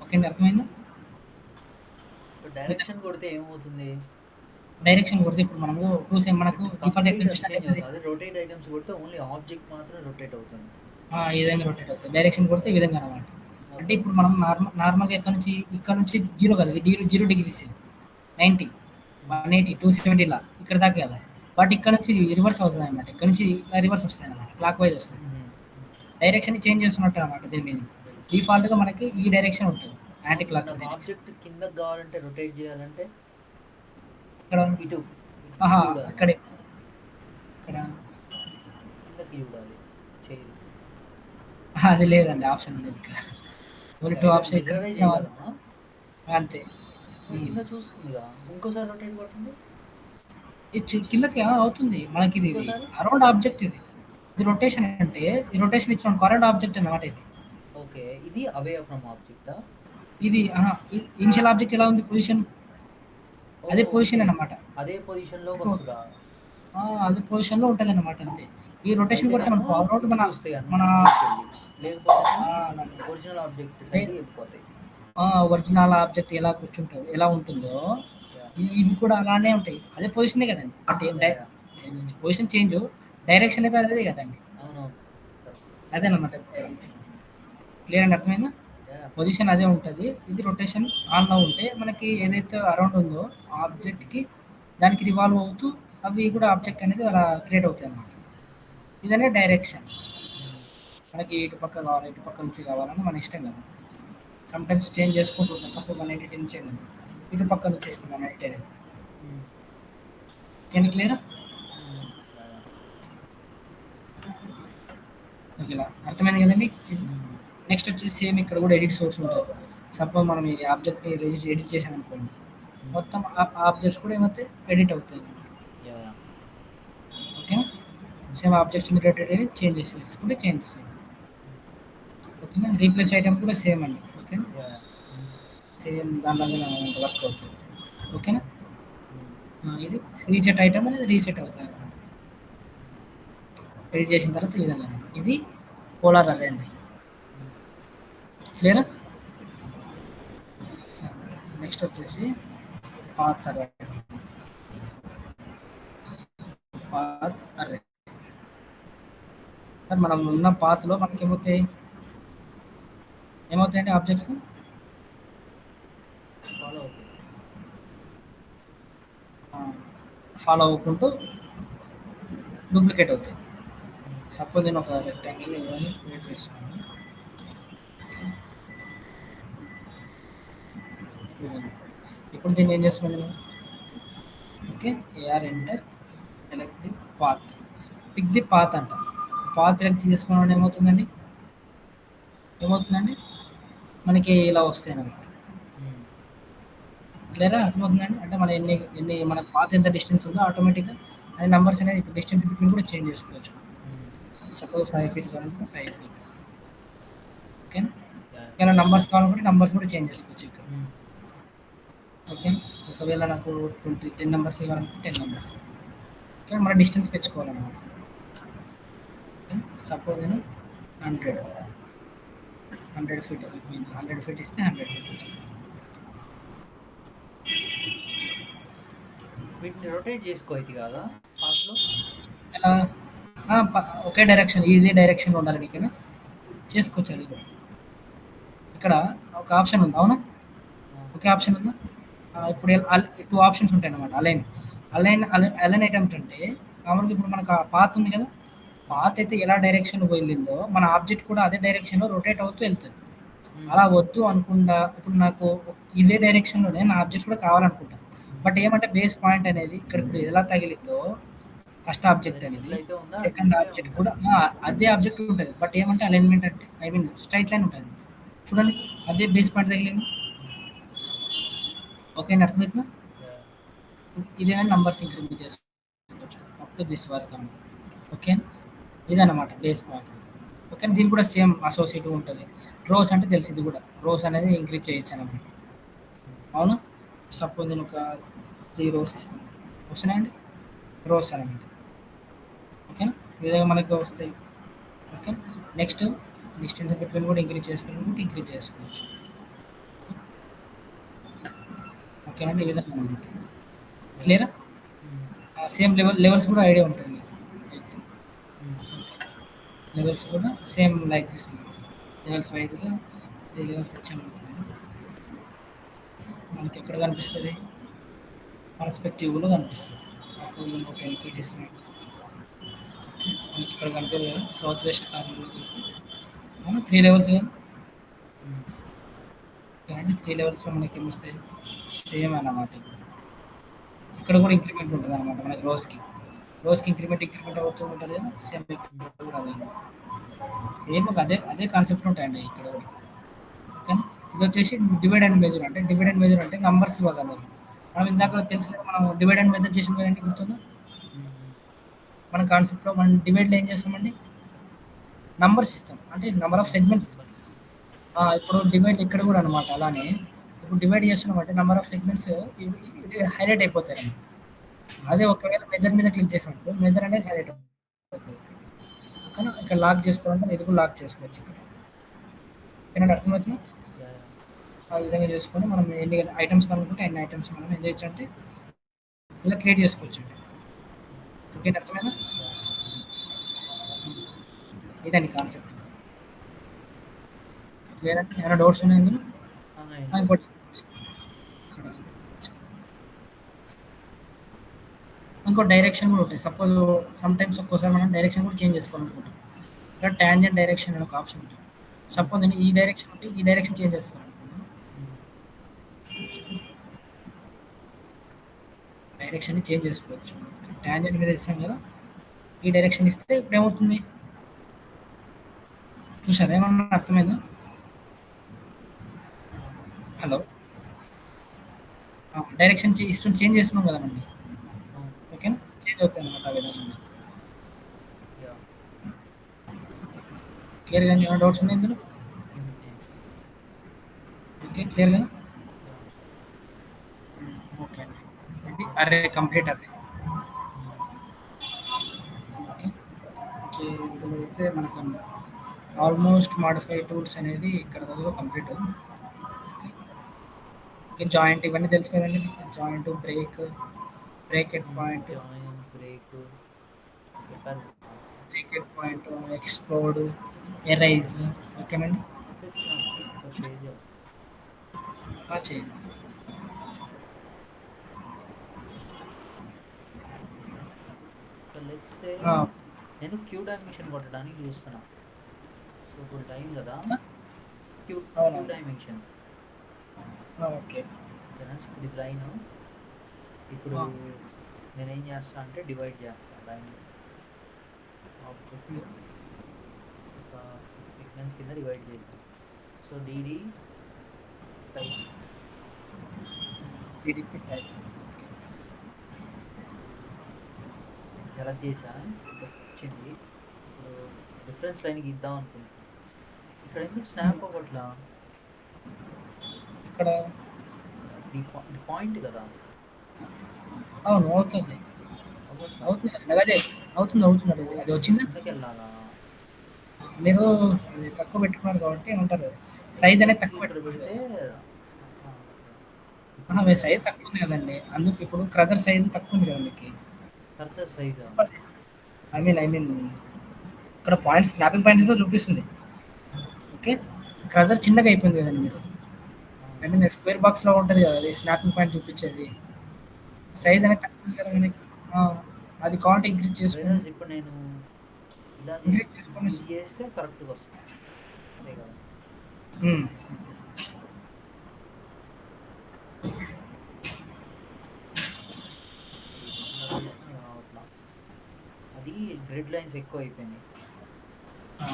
ఓకే అండి అర్థమైందా?
ఇప్పుడు డైరెక్షన్ కొడితే ఏమవుతుంది?
డైరెక్షన్ కొడితే ఇప్పుడు మనము మనకు డిఫాల్ట్ ఎక్కడి
కంప్లీట్
నుంచి స్టార్ట్
చేంజ్
అవుతది?
అవుతుంది. అదే రొటేట్ ఐటమ్స్ కొడితే ఓన్లీ ఆబ్జెక్ట్ మాత్రం రొటేట్ అవుతుంది.
ఈ విధంగా రొటేట్ అవుతుంది. డైరెక్షన్ కొడితే ఈ విధంగా అనమాట. అంటే
ఓకే.
ఇప్పుడు మనం నార్మల్‌గా ఇక్కడ నుంచి 0 కదా! ఇది 0 డిగ్రీస్ 90, 180, 270 ఇలా ఇక్కడ దాకా కదా! బట్ ఇక్కడ నుంచి రివర్స్ అవుతుందన్నమాట. ఇక్కడ నుంచి రివర్స్ వస్తాయన్నమాట. క్లాక్ వైజ్ వస్తాయి. డైరెక్షన్ చేంజ్ చేస్తున్నట్టు అనమాట దీని మీనింగ్. డిఫాల్ట్‌గా మనకి ఈ డైరెక్షన్ ఉంటుంది. యాంటీ క్లాక్
నాకు
డైరెక్షన్.
ఆబ్జెక్ట్ కిందకి కావాలంటే రొటేట్ చేయాలంటే
ఇక్కడ
ఇటు
ఆహా!
చూడాలి.
అక్కడే. ఇక్కడ
కిందకి చూడాలి చేయి.
అది లేదండి. ఆప్షన్ లేదు ఇక్కడ. ఓన్లీ 2 ఆప్షన్ ఇక్కడ
మిర్రరే
నుంచి
చేయగలమా?
అంతే.
కింద చూస్తుందిగా. ఇంకోసారి రొటేట్ కొట్టండి.
కిందకి అవుతుంది. మనకి ఇది
ఇంకోసారి?
అరౌండ్ ఆబ్జెక్ట్ ఇది. ఇది రొటేషన్ అంటే ఈ రొటేషన్ ఇచ్చిన కరెంట్ ఆబ్జెక్ట్ అన్నమాట ఇది.
ఓకే. ఇది అవే ఫ్రమ్ ఆబ్జెక్టా?
ఇది ఇనిషియల్ ఆబ్జెక్ట్ ఎలా ఉంది పొజిషన్? అదే పొజిషన్ అన్నమాట.
అదే పొజిషన్‌లోకి వస్తదా?
అదే పొజిషన్‌లో ఉంటదన్నమాట అంతే. ఈ రొటేషన్ కొడితే మనకు అరౌండ్ మన మన
లేకపోతే ఒరిజినల్ ఆబ్జెక్ట్ సైడ్ వెళ్ళిపోతాయి.
ఒరిజినల్ ఆబ్జెక్ట్ ఎలా కూర్చుంటదో ఎలా ఉంటుందో ఇవి కూడా అలానే ఉంటాయి. అదే పొజిషనే కదండి. అంటే పొజిషన్ చేంజ్ డైరెక్షన్ అయితే అదే కదండి.
అవునవును.
అదేనమాట. క్లియర్ అండి అర్థమైందా? పొజిషన్ అదే ఉంటుంది. ఇది రొటేషన్ ఆన్లో ఉంటే మనకి ఏదైతే అరౌండ్ ఉందో ఆబ్జెక్ట్కి దానికి రివాల్వ్ అవుతూ అవి కూడా ఆబ్జెక్ట్ అనేది అలా క్రియేట్ అవుతాయి అన్నమాట. ఇదనే డైరెక్షన్. మనకి ఇటు పక్క కావాలి ఇటు పక్క నుంచి కావాలని మన ఇష్టం కదా. సమ్ టైమ్స్ చేంజ్ చేసుకుంటూ ఉంటాం. సపోజ్ 180 నుంచి ఇటు పక్క నుంచి ఇస్తున్నాం 180. Can clear? ఓకే ఇలా అర్థమైంది కదండి. నెక్స్ట్ వచ్చేసి సేమ్ ఇక్కడ కూడా ఎడిట్ సోర్స్ ఉంటుంది. సపోజ్ మనం ఈ ఆబ్జెక్ట్ని ఎడిట్ చేసాం అనుకోండి, మొత్తం ఆబ్జెక్ట్స్ కూడా ఏమవుతాయి ఎడిట్ అవుతాయి. Okay same objects related change చేసుకుంటే చేంజెస్ అవుతాయి. ఓకేనా రీప్లేస్ ఐటమ్ కూడా సేమ్ అండి. ఓకేనా సేమ్ దానిలాగా వర్క్ అవుతుంది. ఓకేనా ఇది రీసెట్ ఐటమ్ అనేది రీసెట్ అవుతుంది. ఎడిట్ చేసిన తర్వాత ఈ విధంగా ఇది పోలార్ అరే అండి. క్లియరా? నెక్స్ట్ వచ్చేసి పాత్ అరే. పాత్ అరే మనం ఉన్న పాత్లో మనకి ఏమవుతాయండి ఆబ్జెక్ట్స్ ఫాలో అవ్వకుంటూ డూప్లికేట్ అవుతాయి. సపోజ్ నేను ఒక రెక్టాంగిల్ ఇవన్నీ క్రియేట్ చేస్తున్నాను. ఇప్పుడు దీన్ని ఏం చేస్తున్నాను నేను? Okay AR enter select the path, pick the path అంట. పాత్ సెలెక్ట్ చేసుకోవడం ఏమవుతుందండి మనకి ఇలా వస్తాయి అన్నమాట. క్లియరా? అర్థమవుతుందండి. అంటే మన ఎన్ని మన పాత్ ఎంత డిస్టెన్స్ ఉందో ఆటోమేటిక్గా అనే నెంబర్స్ అనేది ఇప్పుడు డిస్టెన్స్ బిట్వీన్ కూడా చేంజ్ చేసుకోవచ్చు. సపోజ్ 5 feet కావాలంటే 5 feet. ఓకే ఇలా నంబర్స్ కావాలనుకుంటే నంబర్స్ కూడా చేంజ్ చేసుకోవచ్చు ఇక్కడ. ఓకే ఒకవేళ నాకు 10 నెంబర్స్ ఇవ్వాలనుకుంటే 10 నెంబర్స్. ఓకే మన డిస్టెన్స్ పెంచుకోవాలన్నమాట. సపోజ్ నేను 100 feet 100 feet ఇస్తే 100 feet ఇస్తాను.
వీటిని రొటేట్ చేసుకో అయితే కాదా పాస్లో?
ఎలా ఒకే డైరెక్షన్ ఇదే డైరెక్షన్లో ఉండాలి నీకు చేసుకోవచ్చు. అది కూడా ఇక్కడ ఒక ఆప్షన్ ఉంది అవునా? ఒకే ఆప్షన్ ఉందా? ఇప్పుడు 2 ఆప్షన్స్ ఉంటాయి అన్నమాట. అలైన్ ఐటమ్ అంటే మామూలుగా ఇప్పుడు మనకు ఆ పాత్ ఉంది కదా, పాత్ అయితే ఎలా డైరెక్షన్లో వెళ్ళిందో మన ఆబ్జెక్ట్ కూడా అదే డైరెక్షన్లో రొటేట్ అవుతూ వెళ్తుంది. అలా వద్దు అనుకుంటా ఇప్పుడు నాకు ఇదే డైరెక్షన్లోనే నా ఆబ్జెక్ట్ కూడా కావాలనుకుంటా. బట్ ఏమంటే బేస్ పాయింట్ అనేది ఇక్కడ ఇప్పుడు ఎలా తగిలిందో ఫస్ట్ ఆబ్జెక్ట్ అనేది సెకండ్ ఆబ్జెక్ట్ కూడా అదే ఆబ్జెక్ట్ ఉంటుంది. బట్ ఏమంటే అలైన్మెంట్ అంటే స్ట్రైట్ లైన్ ఉంటుంది చూడండి, అదే బేస్ పాయింట్ తగిలింది. ఓకే అర్థమవుతుందా? ఇదే నంబర్స్ ఇంక్రిమెంట్ చేసుకోవచ్చు అప్ టు దిస్ వరకు అన్నమాట. ఓకే ఇదన్నమాట బేస్ పాయింట్. ఓకే. దీనికి కూడా సేమ్ అసోసియేటివ్ ఉంటది. రోస్ అంటే తెలుసు ఇది కూడా. రోస్ అనేది ఇంక్రీజ్ చేయొచ్చనమాట.
హ్మ్.
అవునా? సపోజ్ నేను ఒక 3 రోస్ ఇస్తాను. వస్తున్నాయండి? రోస్ అనమాట. ఓకేనా? ఈ విధంగా మనకు వస్తాయి. ఓకే. నెక్స్ట్ డిస్టెన్స్ బిట్వీన్ కూడా ఇంక్రీజ్ చేసుకోవాలనుకుంటే ఇంక్రీజ్ చేసుకోవచ్చు. ఓకేనండి? ఈ విధంగా అనమాట.
యాహ్!
క్లియరా?
హ్మ్.
సేమ్ లెవెల్స్ కూడా ఐడియా ఉంటుంది మీకు. అయితే
హ్మ్.
ఓకే. లెవెల్స్ కూడా సేమ్ లైక్ దిస్ లెవెల్స్ వైజ్‌గా 3 లెవెల్స్ ఇచ్చామనుకోండి. మనకి ఎక్కడ కనిపిస్తది? పర్స్పెక్టివ్‌లో కనిపిస్తది. సపోజ్ నేను ఒక 10 ఫీట్ ఇస్తున్నాను. మనకి ఇక్కడ కనిపియదు కదా! సౌత్ వెస్ట్ కార్నర్‌లో పెడితే. అవునా? 3 లెవెల్స్ కదా!
హ్మ్.
కదండీ! 3 లెవెల్స్‌లో మనకేమొస్తాయి? సేమ్ అన్నమాట. ఇక్కడ కూడా ఇంక్రిమెంట్ ఉంటదన్నమాట మనకి రోజుకి. రోజుకి ఇంక్రిమెంట్ అవుతూ ఉంటది కదా! సేమ్
హ్మ్.
ఇక్కడ కూడా అదే. సేమ్ అదే అదే కాన్సెప్ట్ ఉంటాయండి ఇక్కడ కూడా. ఓకేనా? ఇదొచ్చేసి డివైడ్ అండ్ మెజర్ అంటే డివైడ్ అండ్ మెజర్ అంటే నంబర్స్ ఇవ్వగలరు. మనం
హ్మ్.
ఇందాక తెలుసు కదా! మనం డివైడ్ అండ్ మెజర్ చేసాం కదండీ గుర్తుందా?
హ్మ్. హ్మ్.
మన కాన్సెప్ట్‌లో మనం డివైడ్‌లో ఏం చేస్తామండి? నంబర్స్ ఇస్తాం. అంటే నంబర్ ఆఫ్
హ్మ్.
సెగ్మెంట్స్ ఇస్తాం.
నంబర్స్ ఇస్తాం.
ఇప్పుడు డివైడ్ ఇక్కడ కూడా అనమాట అలానే. ఇప్పుడు డివైడ్ చేస్తున్నామంటే నంబర్ ఆఫ్ సెగ్మెంట్స్ ఇవి ఇది హైలైట్ అయిపోతాయన్నమాట.
హ్మ్.
అదే ఒకవేళ మెజర్ మీద క్లిక్ చేసినప్పుడు మెజర్ అనేది హైలైట్ అవుతది. కానీ ఇక్కడ లాక్ చేసుకోవాలంటే ఇది కూడా లాక్ చేసుకోవచ్చు ఇక్కడ. ఏమైనా అర్థమవుతుందా?
యాహ్! యాహ్!
ఆ విధంగా చేసుకొని మనం ఎన్ని ఐటెమ్స్ కనుక్కుంటే ఎన్ని ఐటెమ్స్ మనం ఏం చేయొచ్చంటే ఇలా క్రియేట్ చేసుకోవచ్చండి.
హ్మ్.
ఓకేనా? అర్థమైందా?
యాహ్!
ఇదండి కాన్సెప్ట్. క్లియర్ అంటే ఏమైనా డౌట్స్ ఉన్నాయా ఇందులో?
ఏం లేదు.
ఇంకోటి ఇక్కడ ఇంకో డైరెక్షన్ కూడా ఉంటాయి. సపోజ్ సమ్‌టైమ్స్ ఒక్కోసారి మనం డైరెక్షన్ కూడా చేంజ్ చేసుకోవాలనుకుంటాం. ఇక్కడ టాంజెంట్ డైరెక్షన్ అనే ఒక ఆప్షన్ ఉంటుంది.
హ్మ్.
సపోజ్ నేను ఈ డైరెక్షన్ ఉంటే ఈ డైరెక్షన్ చేంజ్ చేసుకోవాలనుకున్నాను.
హ్మ్.
డైరెక్షన్‌ని చేంజ్ చేసుకోవచ్చు. టాంజెంట్ మీద ఇస్తాం కదా! ఈ డైరెక్షన్ ఇస్తే ఇప్పుడేమవుతుంది? చూసారా? ఏమన్నా అర్థమైందా?
అవును.
హలో! డైరెక్షన్ ఇష్టం చేంజ్ చేస్తున్నాం కదా మనం.
అవును.
ఓకేనా? చేంజ్ అవుతాయన్నమాట ఆ విధంగా.
యాహ్!
క్లియర్‌గా ఏమైనా డౌట్స్ ఉన్నాయా ఇందులో?
హుహు. ఏం లేదు.
ఓకే. క్లియర్ కదా?
యాహ్!
ఓకే అండి. ఇది
ఓకే.
Array complete array.
హ్మ్.
ఓకే. ఓకే. ఇందులో అయితే మనకు ఆల్మోస్ట్ మాడిఫై టూల్స్ అనేది ఇక్కడ దగ్గర కంప్లీట్. ఓకే. ఓకే. జాయింట్ ఇవన్నీ తెలుసు కదండీ మీకు. జాయింట్, బ్రేక్ ఎట్
హ్మ్.
పాయింట్,
జాయిన్, బ్రేక్ చెప్పారు బ్రో నాకు.
Break at point, explode, arise. ఓకేనండి.
ఓకే. నా స్క్రీన్ ఒకసారి షేర్ చేస్తారా?
చేయండి.
సో లెట్స్ సే
ఆ!
నేను క్యూ డైమెన్షన్ కొట్టడానికి చూస్తున్నా. సో ఇప్పుడు లైన్ కదా! క్యూ
అవునవును.
డైమెన్షన్.
ఓకే.
ఓకేనా? సో ఇప్పుడు ఇది లైన్. ఇప్పుడు
ఆ!
నేనేం చేస్తా అంటే డివైడ్ చేస్తా లైన్ ఆబ్జెక్ట్
హ్మ్.
ఒక సెగ్మెంట్స్ కింద డివైడ్ చేశా. So DD type
TDP type.
Select చేశా. ఇంకా వచ్చింది. ఇప్పుడు రిఫరెన్స్ లైన్ గీద్దాం అనుకుంటున్నా. ఇక్కడ ఎందుకు
హ్మ్.
స్నాప్ అవ్వట్లా?
ఇక్కడ
ఇది పాయింట్ కదా!
అవును. అవుతుంది.
అవ్వట్లా.
అవుతుందండి. అదే అవుతుంది. అది అది
ఓకే.
వచ్చిందా?
కిందకెళ్ళాలా?
మీరు అది తక్కువ పెట్టుకున్నారు కాబట్టి ఏమంటారు సైజ్ అనేది
ఎగ్జాక్ట్‌లీ
తక్కువ
ఇక్కడ
పెట్టుకున్నారు
పెడితే
కదా!
ఓకే. ఇప్పుడు
మీ
చూసారా?
సైజ్ తక్కువ ఉంది కదండీ! అందుకు ఇప్పుడు క్రషర్ సైజ్ తక్కువ ఉంది కదా మీకి.
కర్సర్ సైజా?
ఐ మీన్ ఇక్కడ పాయింట్స్ స్నాపింగ్ పాయింట్స్‌తో చూపిస్తుంది. ఓకే. క్రషర్ చిన్నగా అయిపోయింది కదండీ మీరు. ఐ
అవును.
మీన్ స్క్వేర్ బాక్స్‌లో ఉంటది కదా! అది స్నాపింగ్ పాయింట్ చూపించేది. Size
okay.
అనేది తక్కువ ఉంది కదా మనకి. ఆ! అది కావాలంటే ఇంక్రీజ్ చేసుకోండి.
వేరేజ్ ఇప్పుడు నేను ఇలా చేసి
ఇంక్రీజ్ చేసుకొని
ఇది చేస్తే కరెక్ట్‌గా వస్తది. అంతే కదా!
హ్మ్.
ఇలా చేసినా రావట్లా. అది గ్రిడ్ లైన్స్ ఎక్కువ అయిపోయినాయి.
ఆ!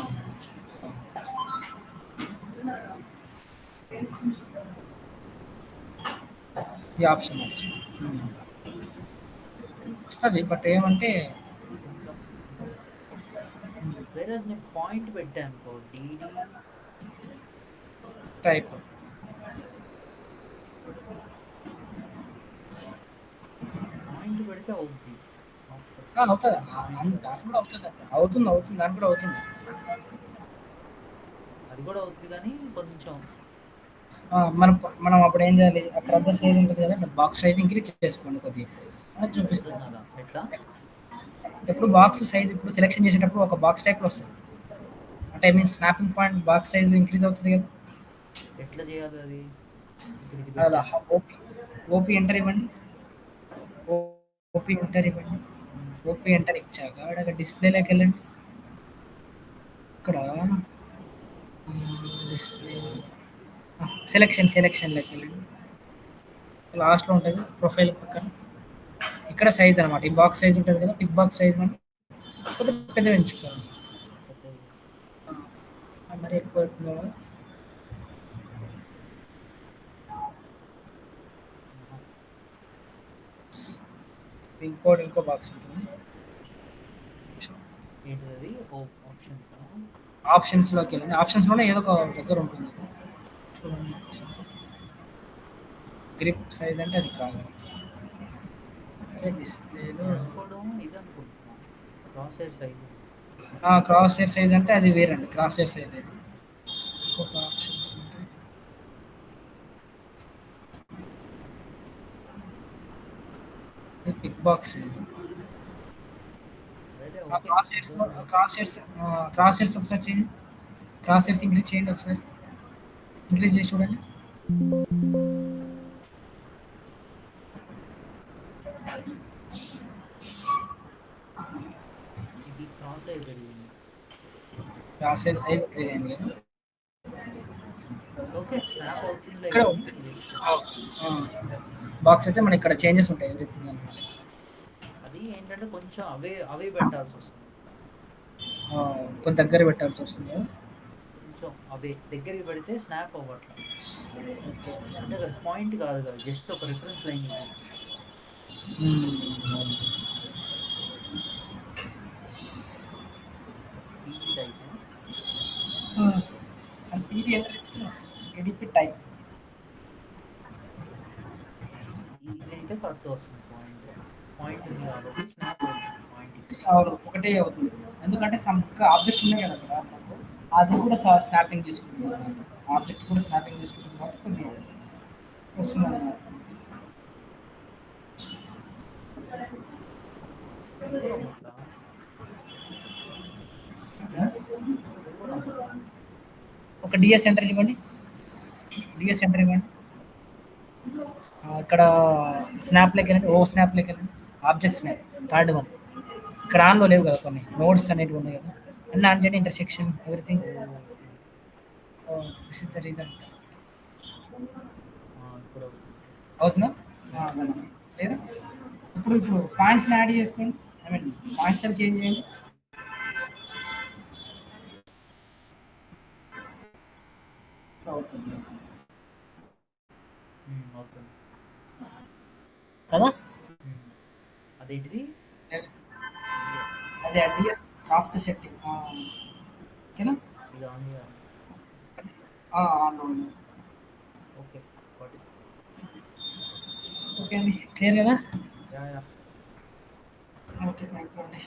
ఈ ఆప్షన్ వచ్చింది. హ్మ్. వస్తది. బట్ ఏమంటే
ఇంకా ఇంకా వేరే వేరస్ నేను పాయింట్ పెట్టాను అనుకో డిడి
టైప్.
పాయింట్ పెడితే అవుద్ది ఆఫ్టర్
అవుతుంది దానికి కూడా అవుతుంది. అవుతుంది దానికి కూడా అవుతుంది.
అది కూడా అవుద్ది కానీ కొంచెం
మనం మనం అప్పుడు ఏం చేయాలి, అక్కడ అంతా సైజ్ ఉంటుంది కదా, బాక్స్ సైజ్ ఇంక్రీజ్ చేసుకోండి కొద్దిగా, అది
అర్థం
చూపిస్తుంది.
కదా ఎట్లా
ఎప్పుడు బాక్స్ సైజ్ ఇప్పుడు సెలెక్షన్ చేసేటప్పుడు ఒక బాక్స్ టైప్లో వస్తుంది. అంటే mean snapping point box size increase అవుతుంది కదా.
ఎట్లా చేయాలి అది ఇప్పుడు ఇది
అలా
పెట్టాను
ఓపీ ఓపీ ఎంటర్ ఇవ్వండి. ఓపీ ఎంటర్ ఇవ్వండి.
ఉమ్,
ఓపీ ఎంటర్ ఇచ్చాక అక్కడ డిస్ప్లేలోకి వెళ్ళండి. ఇక్కడ డిస్ప్లే సెలెక్షన్లోకి వెళ్ళండి. లాస్ట్లో ఉంటుంది ప్రొఫైల్ పక్కన. ఇక్కడ సైజ్ అనమాట, ఈ బాక్స్ సైజ్ ఉంటుంది కదా, బిగ్ బాక్స్ సైజ్ మనం కొద్దిగా పెద్ద పెంచుకోవాలి.
పెద్దది
మరి ఎక్కువ అవుతుందో కదా.
ఆహా.
ఇంకో బాక్స్ ఉంటుంది.
ఏంటిది అది ఆప్షన్
ఆప్షన్స్లోకి వెళ్ళండి. ఆప్షన్స్లోనే ఏదో ఒక దగ్గర ఉంటుంది చూడండి ఒకసారి. గ్రిప్ సైజ్ అంటే అది కాదు. డిస్ప్లేలో
నేను అనుకోవడం ఇది అనుకుంటున్నా cross hair size
cross hair size అంటే అది వేరండి. క్రాస్ హెయిర్ సైజ్ అది ఇంకొక ఆప్షన్స్ ఉంటాయి. ఇది బిగ్ బాక్స్.
అదైతే
ఆ
ఓకే
క్రాస్ హెయిర్స్
అర్థమైంది
క్రాస్ హెయిర్స్ ఒకసారి చేయండి. క్రాస్ హెయిర్స్ ఇంక్రీజ్ చేయండి ఒకసారి. ఇంక్రీజ్ చేసి చూడండి.
ఇది క్రాస్ హెయిర్ పెరిగింది
క్రాస్ హెయిర్ సైజ్ ఇంక్రీజ్ అయింది కదా.
ఓకే స్నాప్ అవుతుందిలే
ఇక్కడ
కానీ
ఉంది.
జస్ట్
బాక్స్ అయితే మన ఇక్కడ చేంజెస్ ఉంటాయి ఎవ్రీథింగ్ అనమాట.
అది ఏంటంటే కొంచెం అవే అవే పెట్టాల్సి వస్తుంది
కొంత దగ్గర పెట్టాల్సి వస్తుంది కదా.
కొంచెం అవే దగ్గరికి పెడితే స్నాప్ అవ్వట్లా
ఓకే.
అంటే అది పాయింట్ కాదు కదా జస్ట్ ఒక రిఫరెన్స్ లైన్ చూపిస్తుంది PG type
and PT enter ఇచ్చిన వస్తుంది. TDP type.
ఇది అయితే కరెక్ట్ వస్తుంది పాయింట్ పాయింట్ ఉంది కాబట్టి స్నాప్ అవుతుంది పాయింట్ ఇస్తే
అవును ఒకటే అవుతుంది. ఎందుకంటే సమ్ ఆబ్జెక్ట్స్ ఉన్నాయి కదా అక్కడ మనకు, అది కూడా స్నాపింగ్ తీసుకుంటుంది. ఆబ్జెక్ట్ కూడా స్నాపింగ్ తీసుకుంటుంది కాబట్టి కొద్దిగా వస్తుంది అన్నమాట.
ఇది కూడా అవ్వట్లా ఇక్కడ కూడా అవ్వట్లా
ఒక డిఎస్ ఎంటర్ ఇవ్వండి. డిఎస్ ఎంటర్ ఇవ్వండి. ఇక్కడ స్నాప్లోకి వెళ్ళండి. స్నాప్లోకి వెళ్ళండి. Object snap third one. ఇక్కడ ఆన్లో లేవు కదా కొన్ని నోట్స్ అనేవి ఉన్నాయి కదా, అన్నీ ఆన్ చేయండి. Intersection everything.
Okay
this is the reason.
ఇప్పుడు అవుతుంది
అవుతుందా? లేదా ఇప్పుడు పాయింట్స్ని యాడ్ చేసుకోండి. ఐ మీన్ పాయింట్స్ చేంజ్ చేయండి. అవుతుంది
అవుతుంది
కదా.
అదేంటిది డిఎస్
అదే డిఎస్ క్రాఫ్ట్ సెట్టింగ్. ఓకేనా.
ఇది ఆన్ చేయాలి
ఆన్లో ఉంది.
ఓకే వాట్
ఓకే అండి, క్లియర్ కదా.
Yeah yeah
okay, thank you అండి.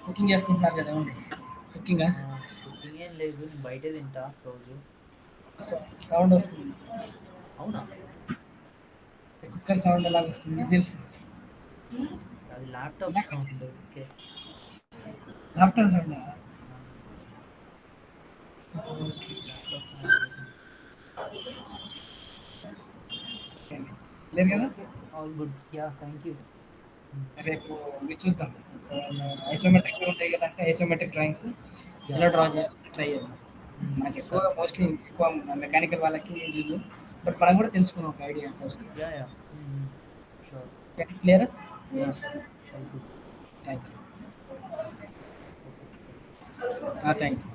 కుకింగ్ చేసుకుంటున్నారు కదా అండి. కుకింగా
కుకింగ్ ఏం లేదు నేను బయటే తింటా రోజు
సౌండ్ వస్తుంది.
అవునా
కుక్కర్ సౌండ్ ఎలాగ వస్తుంది, విజిల్స్.
అది laptop sound okay
laughter sound.
Laptop on చేసాను
లేదు కదా.
Okay all good yeah thank you
రేపు మీరు చూద్దాం. ఐసోమెట్రిక్ ఉంటాయి కదంటే ఐసోమెట్రిక్ డ్రాయింగ్స్
యా
ఎలా డ్రా చేయాలి ట్రై చేద్దాం. నాకు
సరే
ఎక్కువగా
సరే
మోస్ట్లీ ఎక్కువ మెకానికల్ వాళ్ళకి యూజ్, బట్ మనం కూడా తెలుసుకున్నాం ఒక ఐడియా కోసం.
Yeah yeah sure
clear.
Yeah all good
thank you.
Okay
thank you.